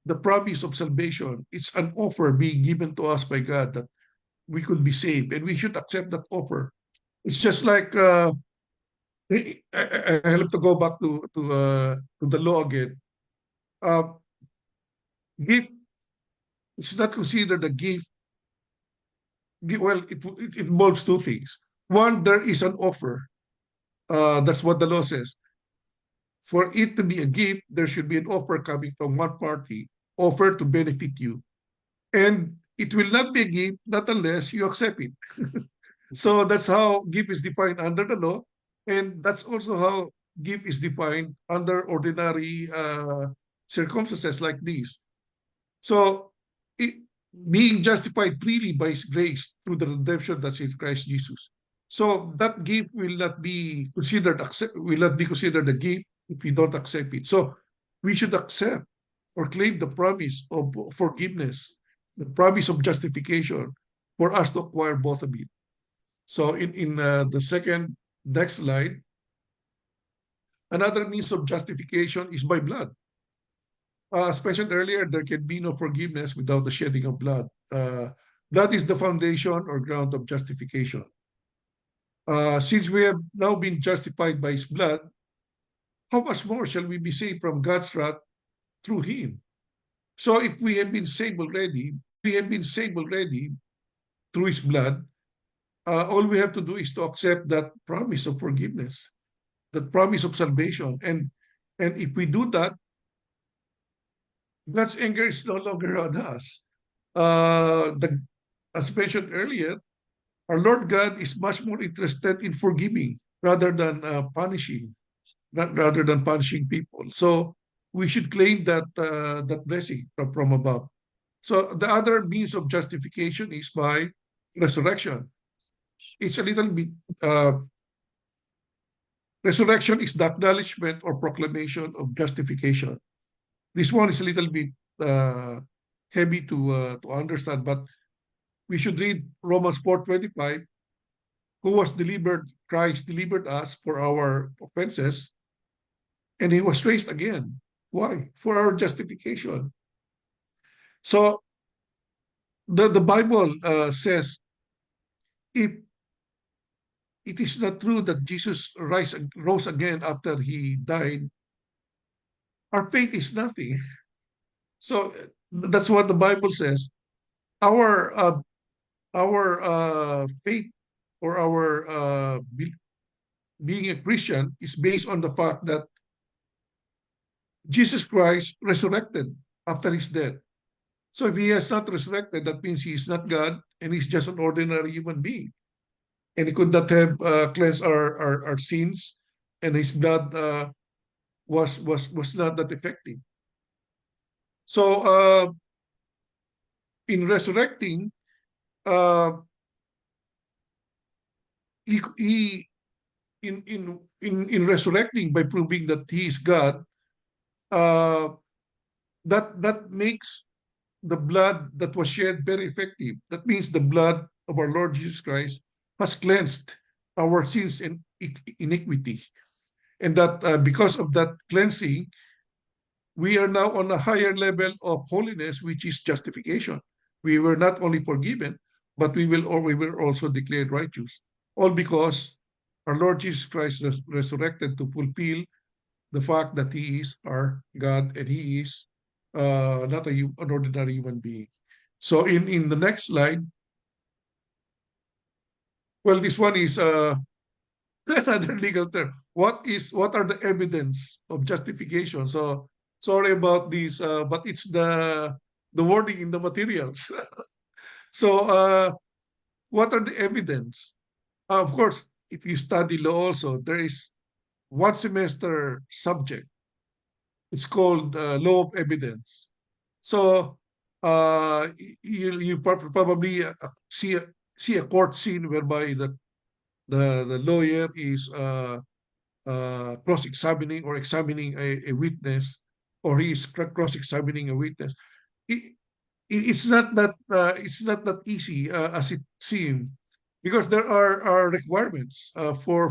the promise of salvation. It's an offer being given to us by God that we could be saved, and we should accept that offer. It's just like I have to go back to the law again. Gift is not considered a gift. Well, it involves two things. One, there is an offer. That's what the law says. For it to be a gift, there should be an offer coming from one party, offer to benefit you. And it will not be a gift not unless you accept it. So that's how gift is defined under the law. And that's also how gift is defined under ordinary circumstances like this. So it, being justified freely by His grace through the redemption that's in Christ Jesus. So that gift will not be considered a gift if we don't accept it. So we should accept or claim the promise of forgiveness, the promise of justification for us to acquire both of it. So in the second next slide, another means of justification is by blood. As mentioned earlier, there can be no forgiveness without the shedding of blood. Blood is the foundation or ground of justification. Since we have now been justified by His blood, how much more shall we be saved from God's wrath through Him? So if we have been saved already, through His blood, all we have to do is to accept that promise of forgiveness, that promise of salvation. And if we do that, God's anger is no longer on us. As mentioned earlier, our Lord God is much more interested in forgiving rather than punishing, rather than punishing people. So we should claim that blessing from above. So the other means of justification is by resurrection. It's a little bit. Resurrection is the acknowledgement or proclamation of justification. This one is a little bit heavy to understand, but we should read Romans 4:25. Christ delivered us for our offenses, and He was raised again. Why? For our justification. So the Bible says, if it is not true that Jesus rose again after He died, our faith is nothing. So that's what the Bible says. Our faith or our being a Christian is based on the fact that Jesus Christ resurrected after His death. So if He has not resurrected, that means He is not God and He's just an ordinary human being. And He could not have cleansed our sins, and His blood was not that effective. So in resurrecting, he in resurrecting by proving that He is God, that makes the blood that was shed very effective. That means the blood of our Lord Jesus Christ has cleansed our sins and iniquity, and that because of that cleansing, we are now on a higher level of holiness, which is justification. We were not only forgiven, but we were also declared righteous, all because our Lord Jesus Christ resurrected to fulfill the fact that He is our God and He is not an ordinary human being. So in the next slide, well, this one is another legal term. What are the evidence of justification? So sorry about this, but it's the wording in the materials. So what are the evidence? Of course, if you study law also, there is one semester subject. It's called law of evidence. So you probably see a court scene whereby the lawyer is cross-examining or examining a witness, or he is cross-examining a witness, it, it's not that easy as it seems, because there are requirements for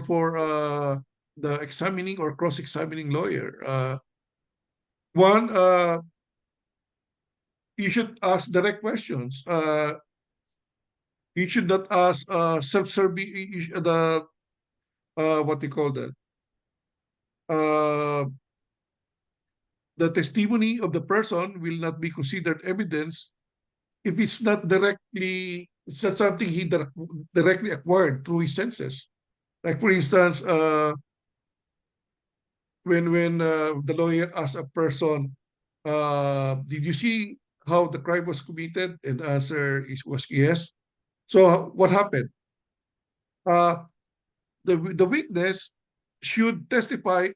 the examining or cross-examining lawyer. One, you should ask direct questions. You should not ask self-serving, the what they call that, uh, the testimony of the person will not be considered evidence if it's not something he directly acquired through his senses. Like for instance, when the lawyer asks a person, did you see how the crime was committed? And the answer was yes. So what happened? Uh, the witness should testify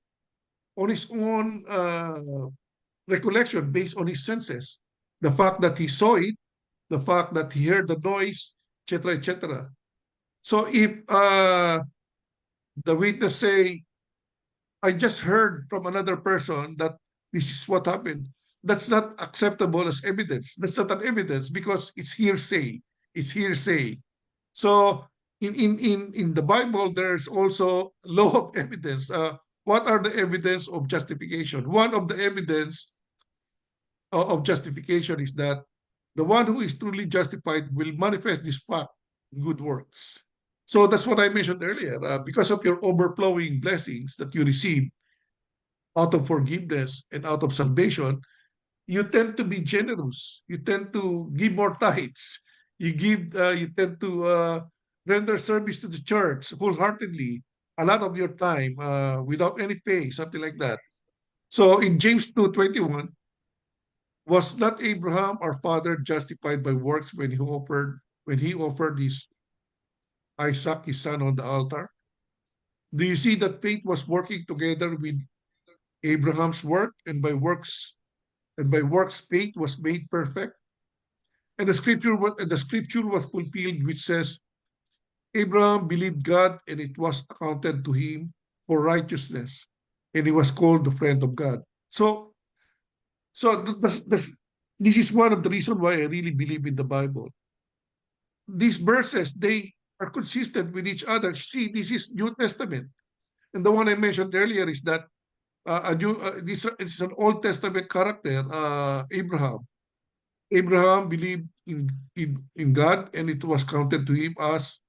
on his own recollection based on his senses. The fact that he saw it, the fact that he heard the noise, etc., etc. So if the witness say, I just heard from another person that this is what happened, that's not acceptable as evidence. That's not an evidence because it's hearsay. It's hearsay. So in the Bible, there's also law of evidence. What are the evidence of justification? One of the evidence of justification is that the one who is truly justified will manifest this fact in good works. So that's what I mentioned earlier. Because of your overflowing blessings that you receive out of forgiveness and out of salvation, you tend to be generous. You tend to give more tithes. You tend to render service to the church wholeheartedly, a lot of your time without any pay, something like that. So in James 2:21, was not Abraham our father justified by works when he offered his Isaac his son on the altar? Do you see that faith was working together with Abraham's work, and by works faith was made perfect? And the scripture was fulfilled, which says, Abraham believed God, and it was accounted to him for righteousness, and he was called the friend of God. So, this is one of the reasons why I really believe in the Bible. These verses, they are consistent with each other. See, this is New Testament, and the one I mentioned earlier is that this is an Old Testament character, Abraham. Abraham believed in God, and it was counted to him as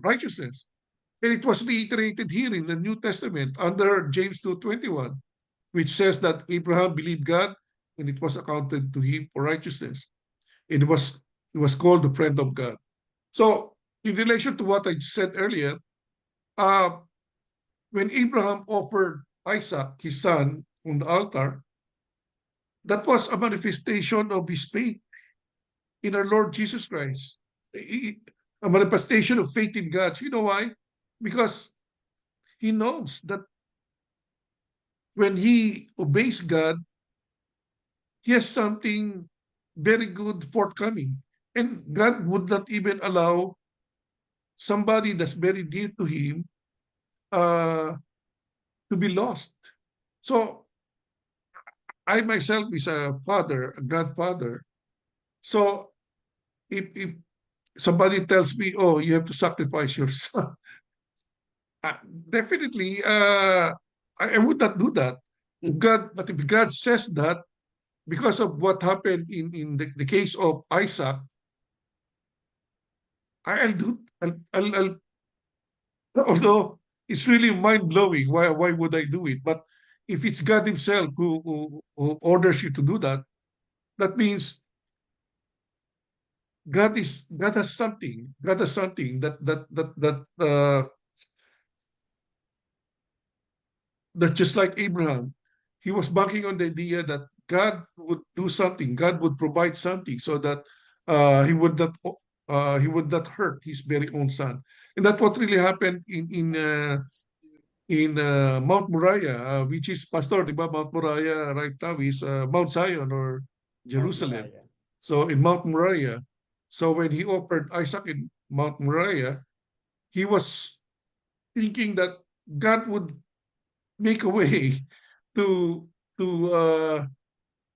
righteousness. And it was reiterated here in the New Testament under James 2:21, which says that Abraham believed God, and it was accounted to him for righteousness. It was called the friend of God. So, in relation to what I said earlier, uh, when Abraham offered Isaac, his son, on the altar, that was a manifestation of his faith in our Lord Jesus Christ. A manifestation of faith in God. You know why? Because he knows that when he obeys God, he has something very good forthcoming. And God would not even allow somebody that's very dear to him to be lost. So I myself is a father, a grandfather. So if somebody tells me, oh, you have to sacrifice your son, definitely I would not do that. But if God says that, because of what happened in the case of Isaac, I'll do. I'll although it's really mind blowing. Why would I do it? But if it's God Himself who orders you to do that, that means God has something. God has something that's just like Abraham. He was banking on the idea that God would do something. God would provide something so that he would not hurt his very own son. And that's what really happened in Mount Moriah, which is Pastor, di ba? Mount Moriah right now is Mount Zion or Jerusalem. So in Mount Moriah, so when he offered Isaac in Mount Moriah, he was thinking that God would make a way to to uh,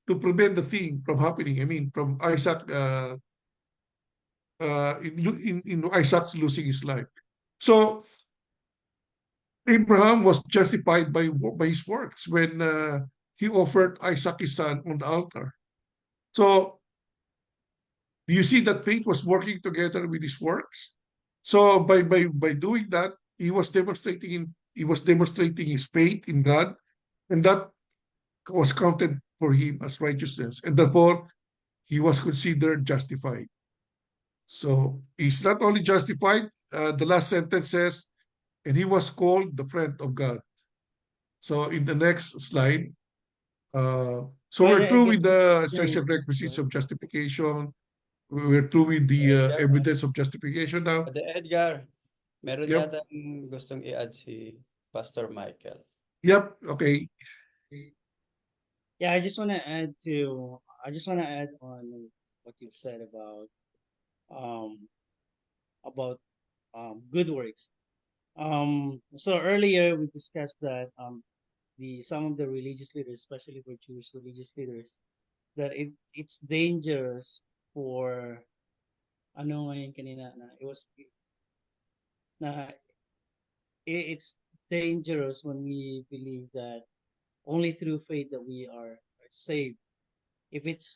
to prevent the thing from happening. I mean, from Isaac in Isaac's losing his life. So Abraham was justified by his works when he offered Isaac his son on the altar. So do you see that faith was working together with his works? So by doing that, he was demonstrating his faith in God, and that was counted for him as righteousness, and therefore he was considered justified. So he's not only justified, the last sentence says, and he was called the friend of God. So in the next slide, so But we're through again, with the again, essential requisites of justification. We're through with the Edgar, evidence of justification now. Ate Edgar, meron Yep, yata gustong i-add si Pastor Michael. yep, okay. yeah, I just want to add on what you've said um about good works. So earlier we discussed that the some of the religious leaders, especially for Jewish religious leaders, that it's dangerous for ano nga yun kanina na it was na it's dangerous when we believe that only through faith that we are saved. If it's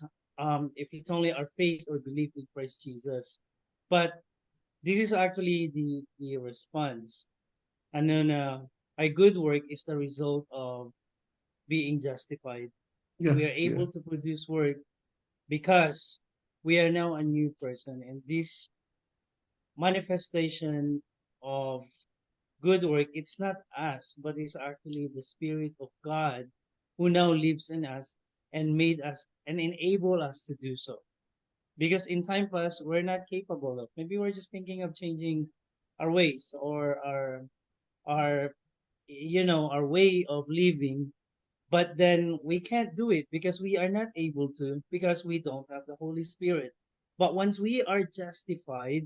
only our faith or belief in Christ Jesus. But this is actually the response. Ano na our good work is the result of being justified. Yeah, We are yeah, able to produce work because we are now a new person, and this manifestation of good work, it's not us, but it's actually the Spirit of God who now lives in us and made us and enable us to do so. Because in time past, we're not capable of. Maybe we're just thinking of changing our ways or our our way of living, but then we can't do it because we are not able to because we don't have the Holy Spirit. But once we are justified,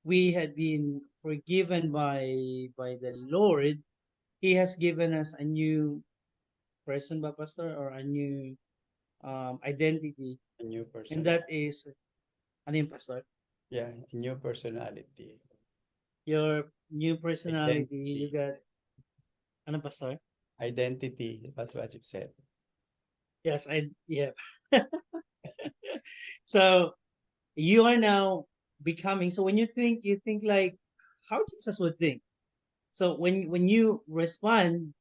we had been forgiven by the Lord. He has given us a new person, ba, Pastor, or a new identity, A new and personality. that is ano yun, Pastor? Yeah, a new personality. Your new personality. You Identity. got ano, Pastor? Identity. That's what you said. Yes, yeah. So you are now becoming. So when you think like how Jesus would think. So when you respond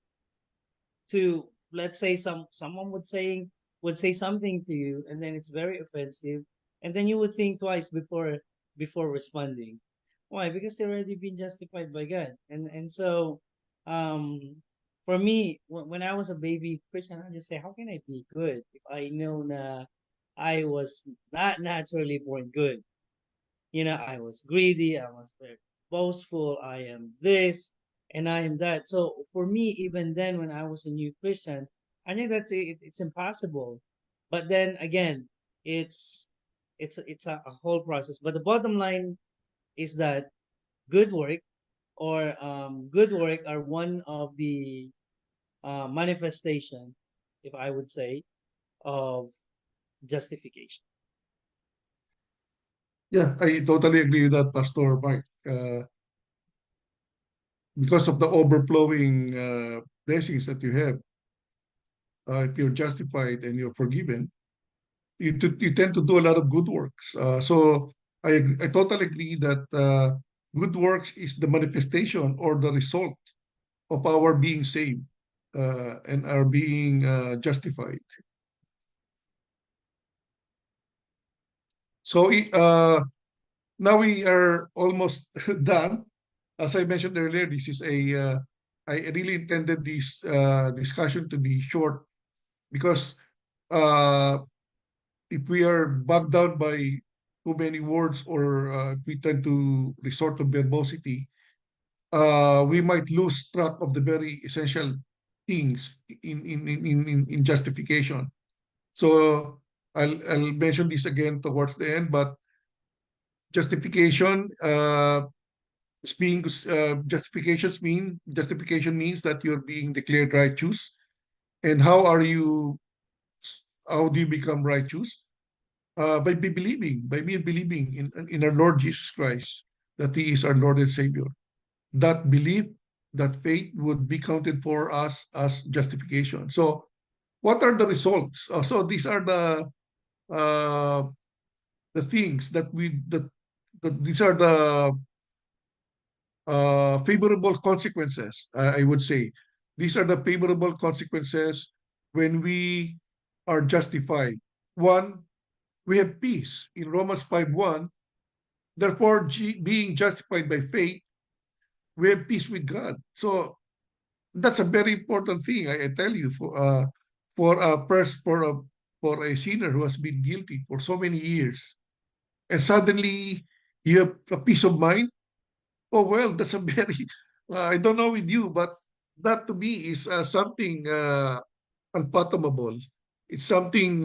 to, let's say, someone would say something to you, and then it's very offensive, and then you would think twice before responding. Why? Because they've already been justified by God. And so um for me, when I was a baby Christian, I just say, how can I be good if I know na I was not naturally born good? I was greedy, I was very boastful, I am this, and I am that. So for me, even then, when I was a new Christian, I knew that it's impossible. But then again, it's a whole process. But the bottom line is that good work good work are one of the manifestation, if I would say, of justification. yeah, I totally agree with that, Pastor Mike. Because of the overflowing blessings that you have, if you're justified and you're forgiven, you tend to do a lot of good works. So I totally agree that good works is the manifestation or the result of our being saved and our being justified. So now we are almost done. As I mentioned earlier, this is I really intended this discussion to be short because uh, if we are bogged down by too many words or we tend to resort to verbosity, we might lose track of the very essential things in justification. So I'll mention this again towards the end, but justification It's being justification means that you're being declared righteous. And how do you become righteous? By mere believing in our Lord Jesus Christ, that He is our Lord and Savior. That belief, that faith would be counted for us as justification. So, what are the results? So these are uh, the things that these are the favorable consequences. I would say these are the favorable consequences when we are justified. One, we have peace in Romans 5:1. Therefore, being justified by faith, we have peace with God. So that's a very important thing. I tell you, for a person, for a sinner who has been guilty for so many years, and suddenly you have a peace of mind. Oh well, that's a very I don't know with you, but that to me is something unfathomable. It's something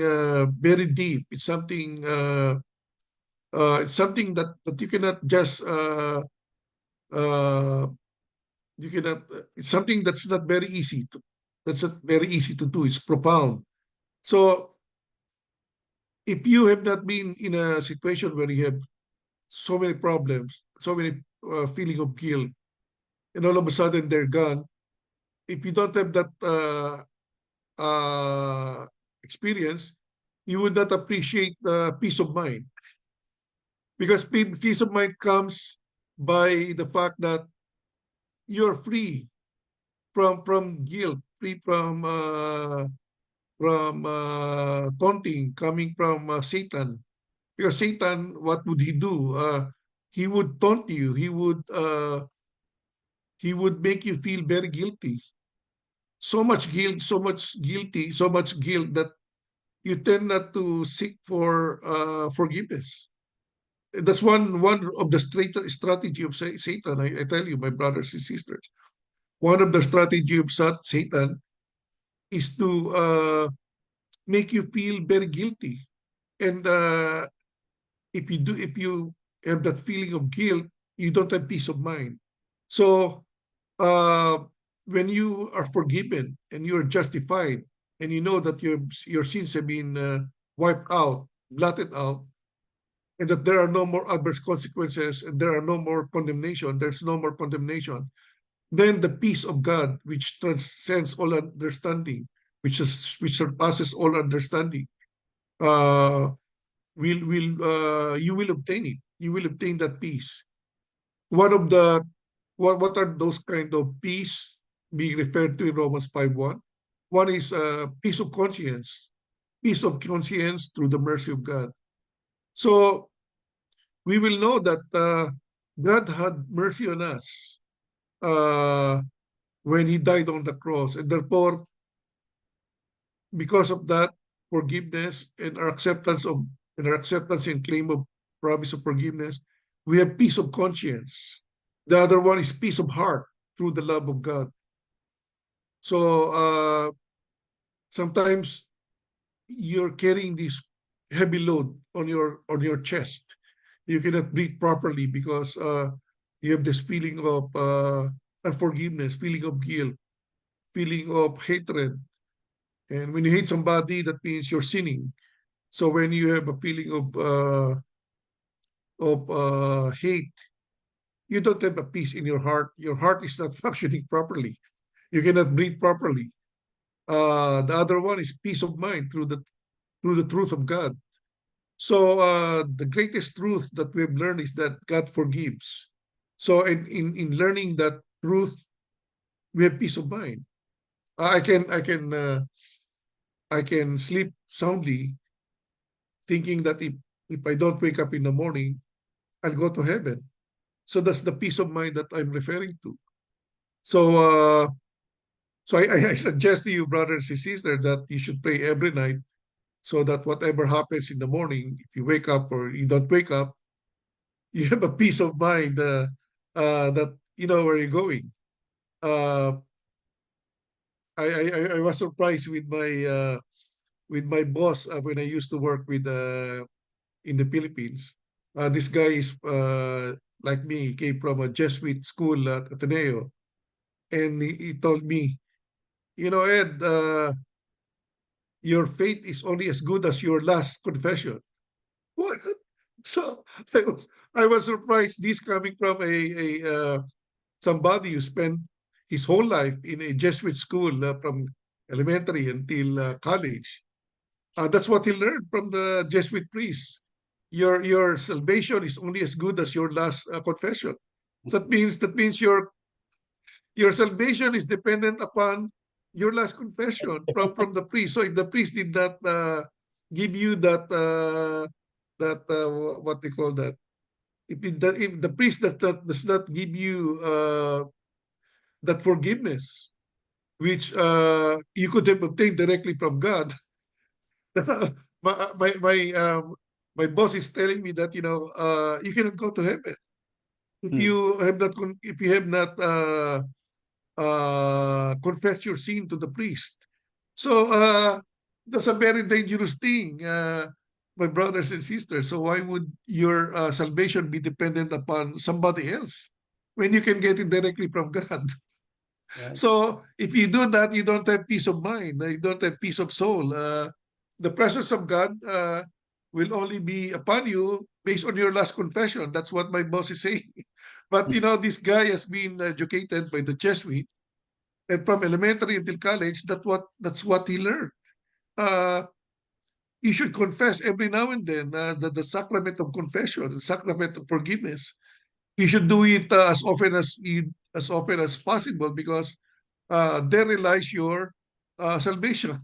very deep. It's something that you cannot just uh, you cannot. It's something that's not very easy to. That's not very easy to do. It's profound. So if you have not been in a situation where you have so many problems, so many feeling of guilt, and all of a sudden they're gone. If you don't have that experience, you would not appreciate peace of mind, because peace of mind comes by the fact that you're free from guilt, free from taunting coming from Satan. Because Satan, what would he do? He would taunt you. He would make you feel very guilty. So much guilt, so much guilty, so much guilt that you tend not to seek for forgiveness. That's one of the strategy of Satan. I tell you, my brothers and sisters, one of the strategy of Satan is to make you feel very guilty. And if you have that feeling of guilt, you don't have peace of mind. So uh, when you are forgiven and you are justified, and you know that your sins have been wiped out, blotted out, and that there are no more adverse consequences, and there are no more condemnation, there's no more condemnation, then the peace of God, which transcends all understanding, which surpasses all understanding, uh, will you will obtain it. You will obtain that peace. One of the what are those kind of peace being referred to in Romans 5:1? One is peace of conscience, peace of conscience through the mercy of God. So we will know that God had mercy on us uh, when He died on the cross, and therefore, because of that forgiveness and our acceptance and claim of promise of forgiveness, we have peace of conscience. The other one is peace of heart through the love of God. So sometimes you're carrying this heavy load on your chest. You cannot breathe properly because you have this feeling of unforgiveness, feeling of guilt, feeling of hatred. And when you hate somebody, that means you're sinning. So when you have a feeling of hate, you don't have a peace in your heart. Your heart is not functioning properly. You cannot breathe properly. The other one is peace of mind through the truth of God. So the greatest truth that we've learned is that God forgives. So in learning that truth, we have peace of mind. I can sleep soundly, thinking that if I don't wake up in the morning, I'll go to heaven. So that's the peace of mind that I'm referring to. So I suggest to you, brothers and sisters, that you should pray every night, so that whatever happens in the morning, if you wake up or you don't wake up, you have a peace of mind that you know where you're going. Uh, I was surprised with my boss when I used to work with in the Philippines. This guy is like me, came from a Jesuit school at Ateneo, and he told me, you know, Ed, your faith is only as good as your last confession. What? So I was surprised. This coming from somebody who spent his whole life in a Jesuit school from elementary until college. That's what he learned from the Jesuit priest. Your salvation is only as good as your last confession. So that means your salvation is dependent upon your last confession from the priest. So if the priest did not give you that what they call that, if the priest does not give you that forgiveness, which you could have obtained directly from God. My boss is telling me that you cannot go to heaven if Hmm. you have not confessed your sin to the priest. So that's a very dangerous thing, my brothers and sisters. So why would your salvation be dependent upon somebody else when you can get it directly from God? Right. So if you do that, you don't have peace of mind. You don't have peace of soul. The presence of God will only be upon you based on your last confession. That's what my boss is saying. But this guy has been educated by the Jesuit, and from elementary until college, that's what he learned. Uh, you should confess every now and then. The sacrament of confession, the sacrament of forgiveness. You should do it as often as possible, because there relies your salvation.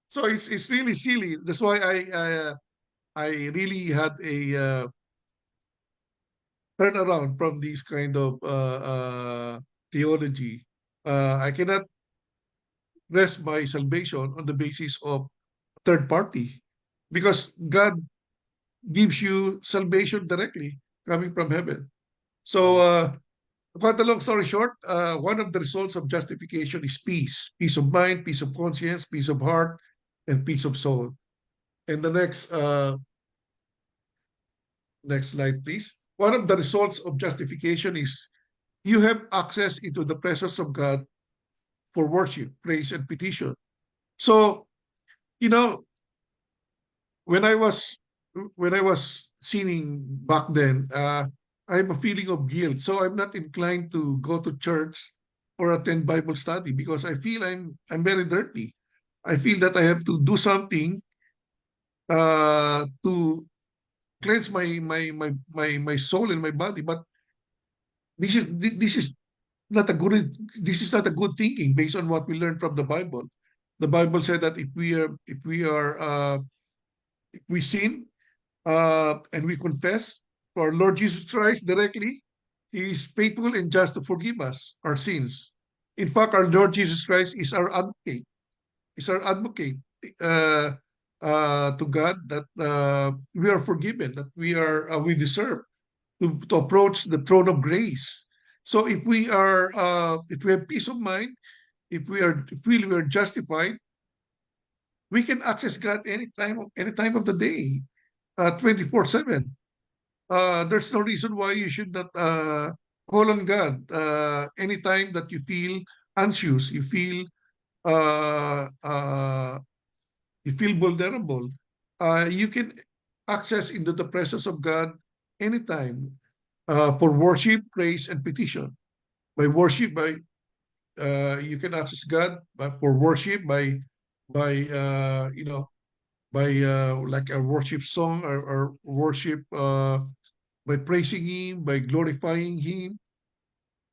So it's really silly. That's why I really had a turnaround from this kind of theology. I cannot rest my salvation on the basis of third party, because God gives you salvation directly coming from heaven. So cut a long story short, one of the results of justification is peace of mind, peace of conscience, peace of heart, and peace of soul. And the next slide, please. One of the results of justification is you have access into the presence of God for worship, praise, and petition. So, you know, when I was when I was sinning back then, I have a feeling of guilt. So I'm not inclined to go to church or attend Bible study, because I feel I'm very dirty. I feel that I have to do something to cleanse my soul and my body. But this is not a good this is not a good thinking based on what we learned from the Bible. The Bible said that if we sin and we confess to our Lord Jesus Christ directly, He is faithful and just to forgive us our sins. In fact, our Lord Jesus Christ is our advocate. Is our advocate to God, that we are forgiven, that we deserve to approach the throne of grace. So if we have peace of mind, if we feel we are justified, we can access God any time of the day, 24/7. There's no reason why you should not call on God anytime that you feel anxious, uh, uh, you feel vulnerable. You can access into the presence of God anytime for worship, praise, and petition. By worship, you can access God for worship by like a worship song, or worship by praising Him, by glorifying Him,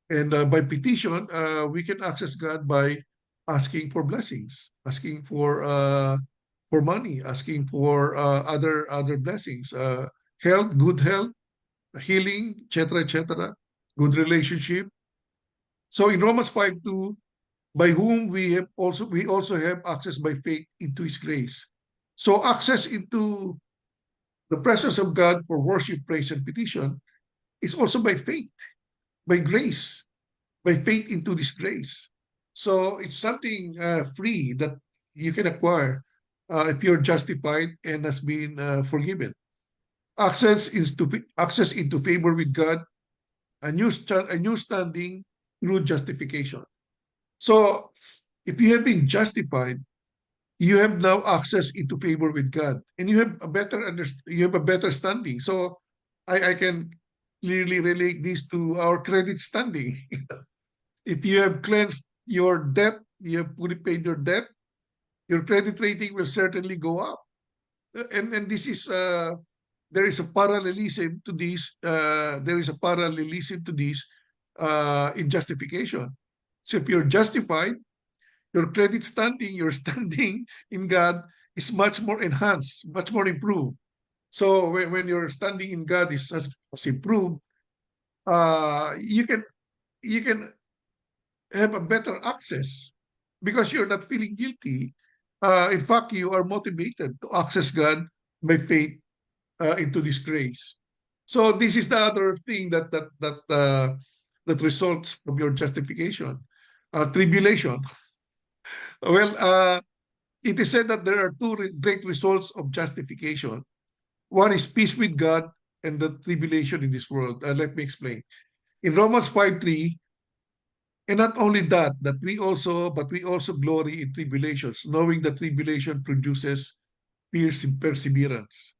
and by petition, we can access God by asking for blessings, asking for money, asking for other blessings, good health, healing, etc., etc., good relationship. So in Romans 5:2, by whom we also have access by faith into His grace. So access into the presence of God for worship, praise, and petition is also by faith, by grace, by faith into this grace. So it's something free that you can acquire if you're justified and has been forgiven. access into favor with God, a new standing through justification. So, if you have been justified, you have now access into favor with God, and you have a better standing. So, I can clearly relate this to our credit standing. If you have cleansed your debt, you have fully paid your debt, your credit rating will certainly go up. And this is there is a parallelism to this. There is a parallelism to this in justification. So if you're justified, your credit standing, your standing in God is much more enhanced, much more improved. So when your standing in God has improved, you can have a better access because you're not feeling guilty. In fact, you are motivated to access God by faith into this grace. So this is the other thing that results from your justification, tribulation. Well, it is said that there are two great results of justification. One is peace with God, and the tribulation in this world. Let me explain. In Romans 5:3, and not only that we also glory in tribulations, knowing that tribulation produces perseverance.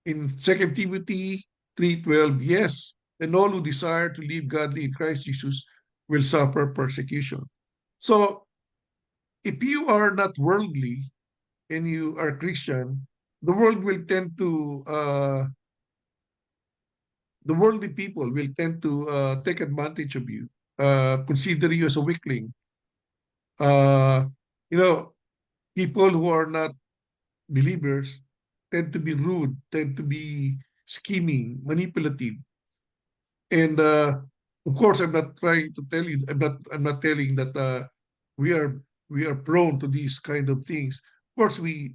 In 2 Timothy 3:12, yes, and all who desire to live godly in Christ Jesus will suffer persecution. So, if you are not worldly and you are Christian, the world will tend to the worldly people will tend to take advantage of you, consider you as a weakling. Uh, you know, people who are not believers tend to be rude, tend to be scheming, manipulative. And of course, I'm not trying to tell you. I'm not telling that we are we are prone to these kind of things. Of course, we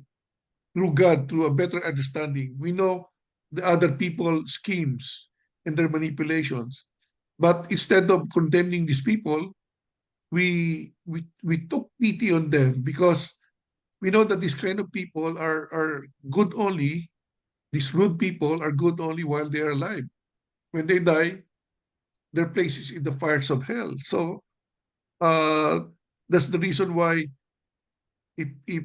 through God, through a better understanding, we know the other people schemes and their manipulations. But instead of condemning these people, we took pity on them because we know that these kind of people are good only. These rude people are good only while they are alive. When they die, their places in the fires of hell. So uh, that's the reason why if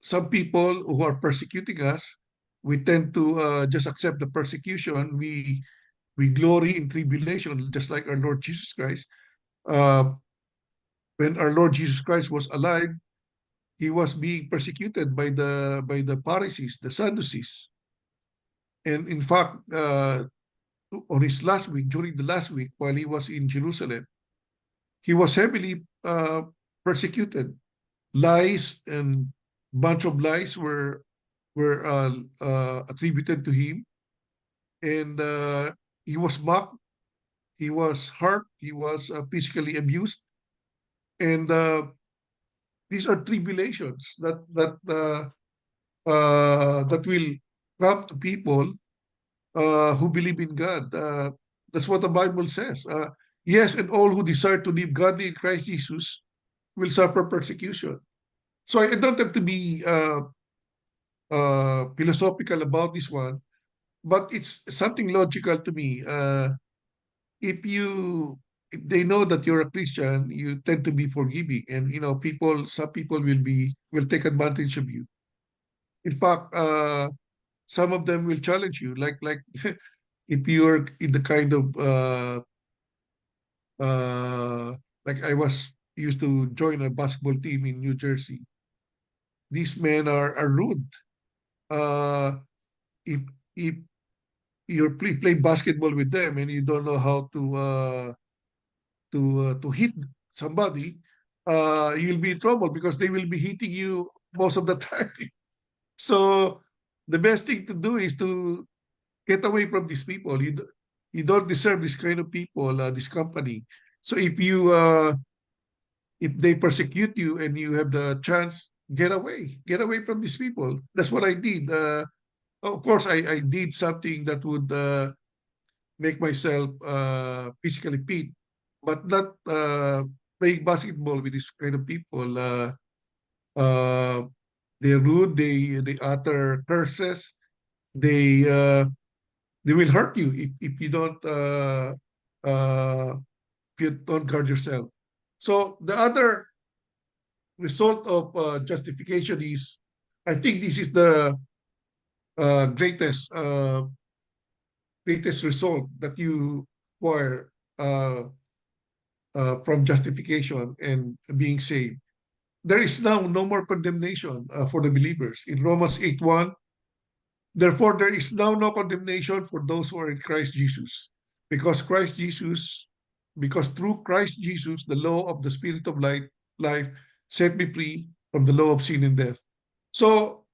some people who are persecuting us, we tend to just accept the persecution. We glory in tribulation, just like our Lord Jesus Christ. Uh, when our Lord Jesus Christ was alive, he was being persecuted by the Pharisees, the Sadducees, and in fact, on his last week, during the last week, while he was in Jerusalem, he was heavily persecuted. Lies and bunch of lies were attributed to him, and he was mocked. He was hurt. He was physically abused, and these are tribulations that will come to people who believe in God. That's what the Bible says. Yes, and all who desire to live godly in Christ Jesus will suffer persecution. So I don't have to be philosophical about this one, but it's something logical to me. If you if they know that you're a Christian, you tend to be forgiving, and some people will take advantage of you. In fact, some of them will challenge you, like if you're in the kind of uh, like I was used to join a basketball team in New Jersey. These men are rude. Uh, if if you play basketball with them and you don't know how to hit somebody, you'll be in trouble because they will be hitting you most of the time. So the best thing to do is to get away from these people. You don't deserve this kind of people, this company. So if they persecute you and you have the chance, get away from these people. That's what I did. Of course, I did something that would make myself physically fit, but not playing basketball with this kind of people. Uh, they're rude. They utter curses. They They will hurt you if you don't guard yourself. So the other result of justification is, I think this is the greatest result that you acquire from justification and being saved. There is now no more condemnation for the believers. In Romans 8:1, therefore there is now no condemnation for those who are in Christ Jesus, because through Christ Jesus, the law of the Spirit of life set me free from the law of sin and death. So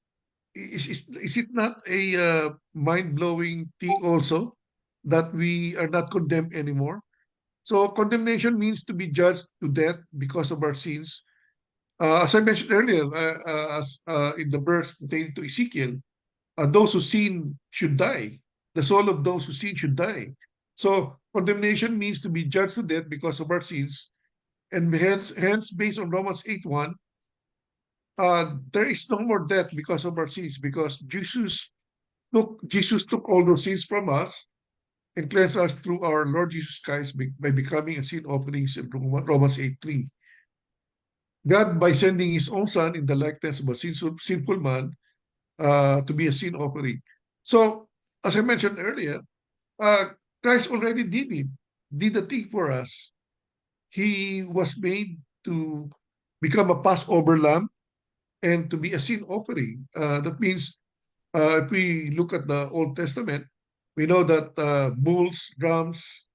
is it not a mind-blowing thing also that we are not condemned anymore? So condemnation means to be judged to death because of our sins. As I mentioned earlier, in the verse pertaining to Ezekiel, those who sin should die. The soul of those who sin should die. So condemnation means to be judged to death because of our sins, and hence based on Romans 8:1, there is no more death because of our sins, because Jesus took all those sins from us and cleansed us through our Lord Jesus Christ by becoming a sin offering in Romans 8:3. God, by sending His own Son in the likeness of a sinful man, to be a sin offering. So, as I mentioned earlier, Christ already did the thing for us. He was made to become a Passover lamb and to be a sin offering. That means, if we look at the Old Testament, we know that bulls, rams,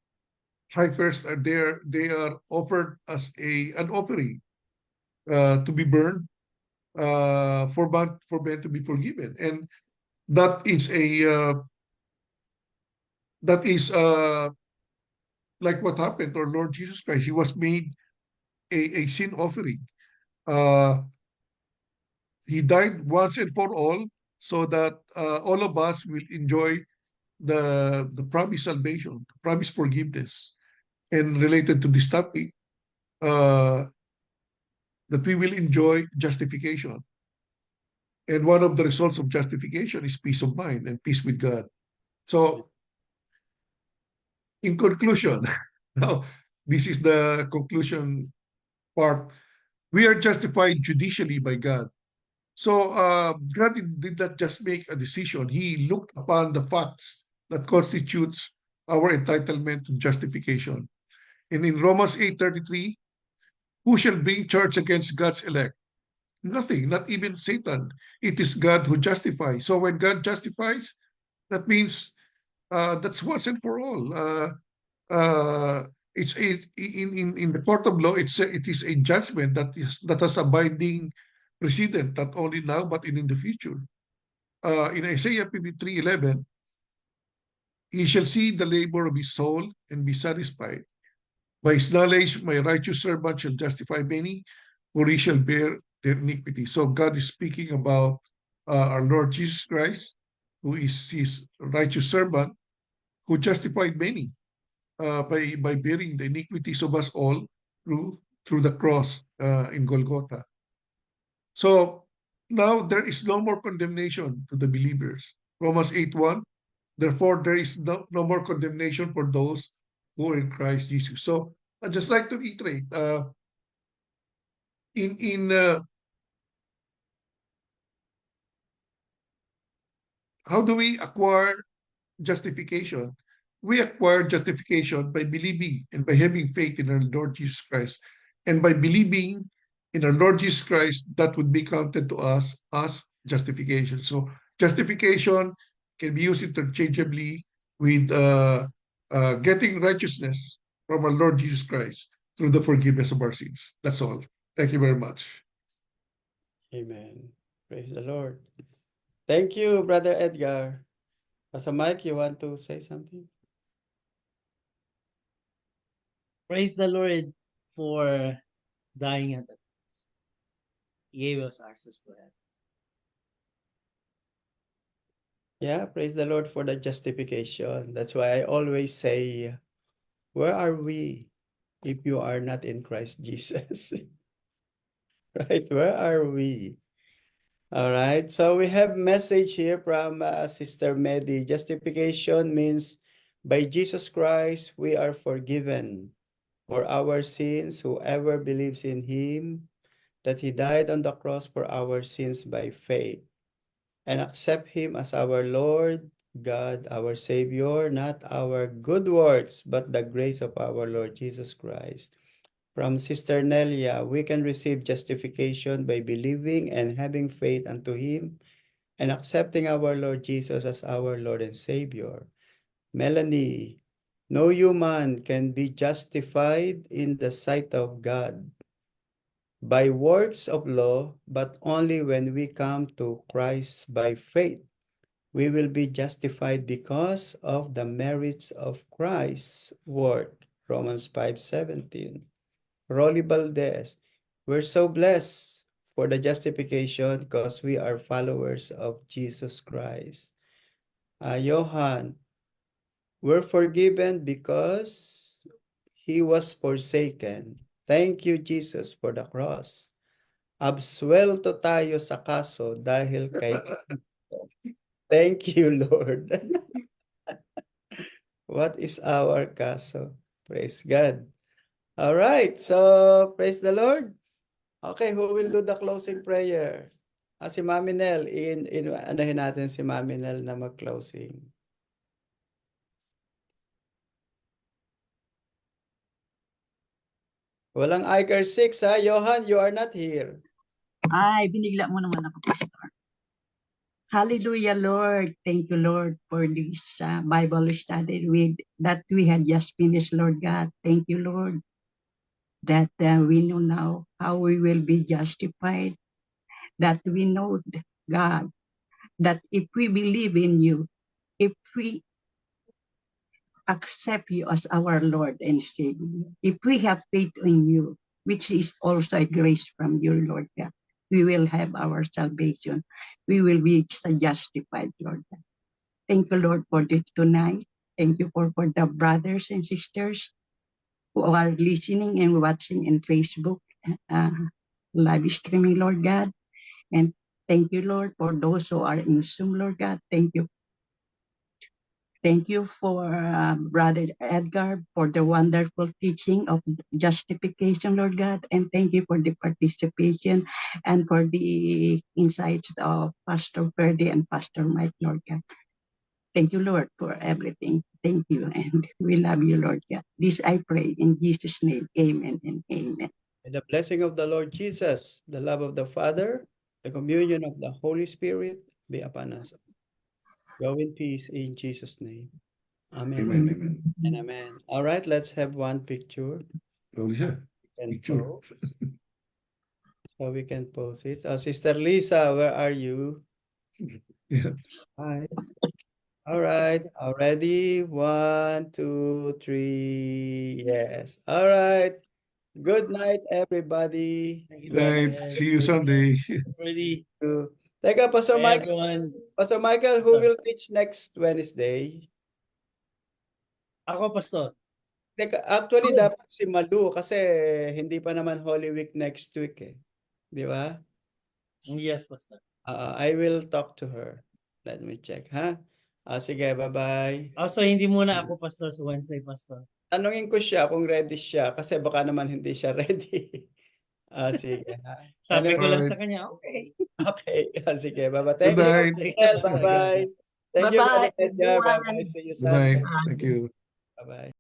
heifers are there. They are offered as an offering to be burned for men to be forgiven, and that is like what happened to our Lord Jesus Christ. He was made a sin offering. Uh, he died once and for all, so that all of us will enjoy the promised salvation, the promised forgiveness. And related to this topic, uh, that we will enjoy justification. And one of the results of justification is peace of mind and peace with God. So, in conclusion, now this is the conclusion part. We are justified judicially by God. So, God did not just make a decision. He looked upon the facts that constitutes our entitlement to justification. And in Romans 8:33, who shall bring charge against God's elect? Nothing, not even Satan. It is God who justifies. So when God justifies, that means that's once and for all. Uh, it's in the court of law. It is a judgment that has a binding precedent, not only now but in the future. In Isaiah 53:11, he shall see the labor of his soul and be satisfied. By his knowledge, my righteous servant shall justify many, for he shall bear their iniquity. So God is speaking about our Lord Jesus Christ, who is his righteous servant, who justified many by bearing the iniquities of us all through the cross in Golgotha. So now there is no more condemnation to the believers. Romans 8:1, therefore there is no more condemnation for those who are in Christ Jesus. So I'd just like to reiterate, in how do we acquire justification? We acquire justification by believing and by having faith in our Lord Jesus Christ. And by believing in our Lord Jesus Christ, that would be counted to us as justification. So justification can be used interchangeably with getting righteousness from our Lord Jesus Christ through the forgiveness of our sins. That's all. Thank you very much. Amen. Praise the Lord. Thank you, Brother Edgar. Pastor Mike, you want to say something? Praise the Lord for dying at the cross. He gave us access to heaven. Yeah, praise the Lord for the justification. That's why I always say, where are we if you are not in Christ Jesus? Right? Where are we? All right. So we have message here from Sister Medi. Justification means by Jesus Christ we are forgiven for our sins. Whoever believes in him, that he died on the cross for our sins by faith, and accept him as our Lord God, our Savior, not our good works, but the grace of our Lord Jesus Christ. From Sister Nelia, we can receive justification by believing and having faith unto him and accepting our Lord Jesus as our Lord and Savior. Melanie, no human can be justified in the sight of God by works of law, but only when we come to Christ by faith. We will be justified because of the merits of Christ's work. Romans 5:17. Rolly Valdez, we're so blessed for the justification because we are followers of Jesus Christ. Johan, we're forgiven because he was forsaken. Thank you, Jesus, for the cross. Absuelto tayo sa kaso dahil kay Thank you, Lord. What is our kaso? Praise God. All right. So, praise the Lord. Okay, who will do the closing prayer? Si Mami Nel. Anahin natin si Mami Nel na mag-closing. Walang Icar 6 ha. Johan, you are not here. Ay, binigla mo naman ako, Pastor. Hallelujah, Lord. Thank you, Lord, for this Bible study that we had just finished, Lord God. Thank you, Lord, that we know now how we will be justified, that we know, God, that if we believe in you, if we accept you as our Lord and Savior, if we have faith in you, which is also a grace from you, Lord God, we will have our salvation. We will be justified, Lord God. Thank you, Lord, for this tonight. Thank you for the brothers and sisters who are listening and watching in Facebook live streaming, Lord God. And thank you, Lord, for those who are in Zoom, Lord God. Thank you. Thank you for Brother Edgar for the wonderful teaching of justification, Lord God. And thank you for the participation and for the insights of Pastor Ferdy and Pastor Mike, Lord God. Thank you, Lord, for everything. Thank you. And we love you, Lord God. This I pray in Jesus' name. Amen and amen. And the blessing of the Lord Jesus, the love of the Father, the communion of the Holy Spirit be upon us. Go in peace in Jesus' name. Amen. Amen, amen. And amen. All right, let's have one picture. Lisa, And picture. pose. So we can post it. Sister Lisa, where are you? Yeah. Hi. All right. Already. 1, 2, 3. Yes. All right. Good night, everybody. Thank you, Good night. Dad. See you Sunday. Ready. Teka, Pastor Bye, Michael. everyone. Pastor Michael, who will teach next Wednesday? Ako, Pastor. Teka, actually, dapat si Malu kasi hindi pa naman Holy Week next week eh. Di ba? Yes, Pastor. I will talk to her. Let me check, ha? Sige, bye-bye. Also, hindi muna ako, Pastor, sa Wednesday, Pastor. Tanungin ko siya kung ready siya kasi baka naman hindi siya ready. Sige. Sabi ko lang Alright. sa kanya, okay. Okay. Sige, bye-bye. Good Thank you, night. Mel. Bye-bye. Thank you, Bye-bye, Brother Edgar. everyone. Bye-bye. See you Good night. Sunday. Thank you. Bye-bye.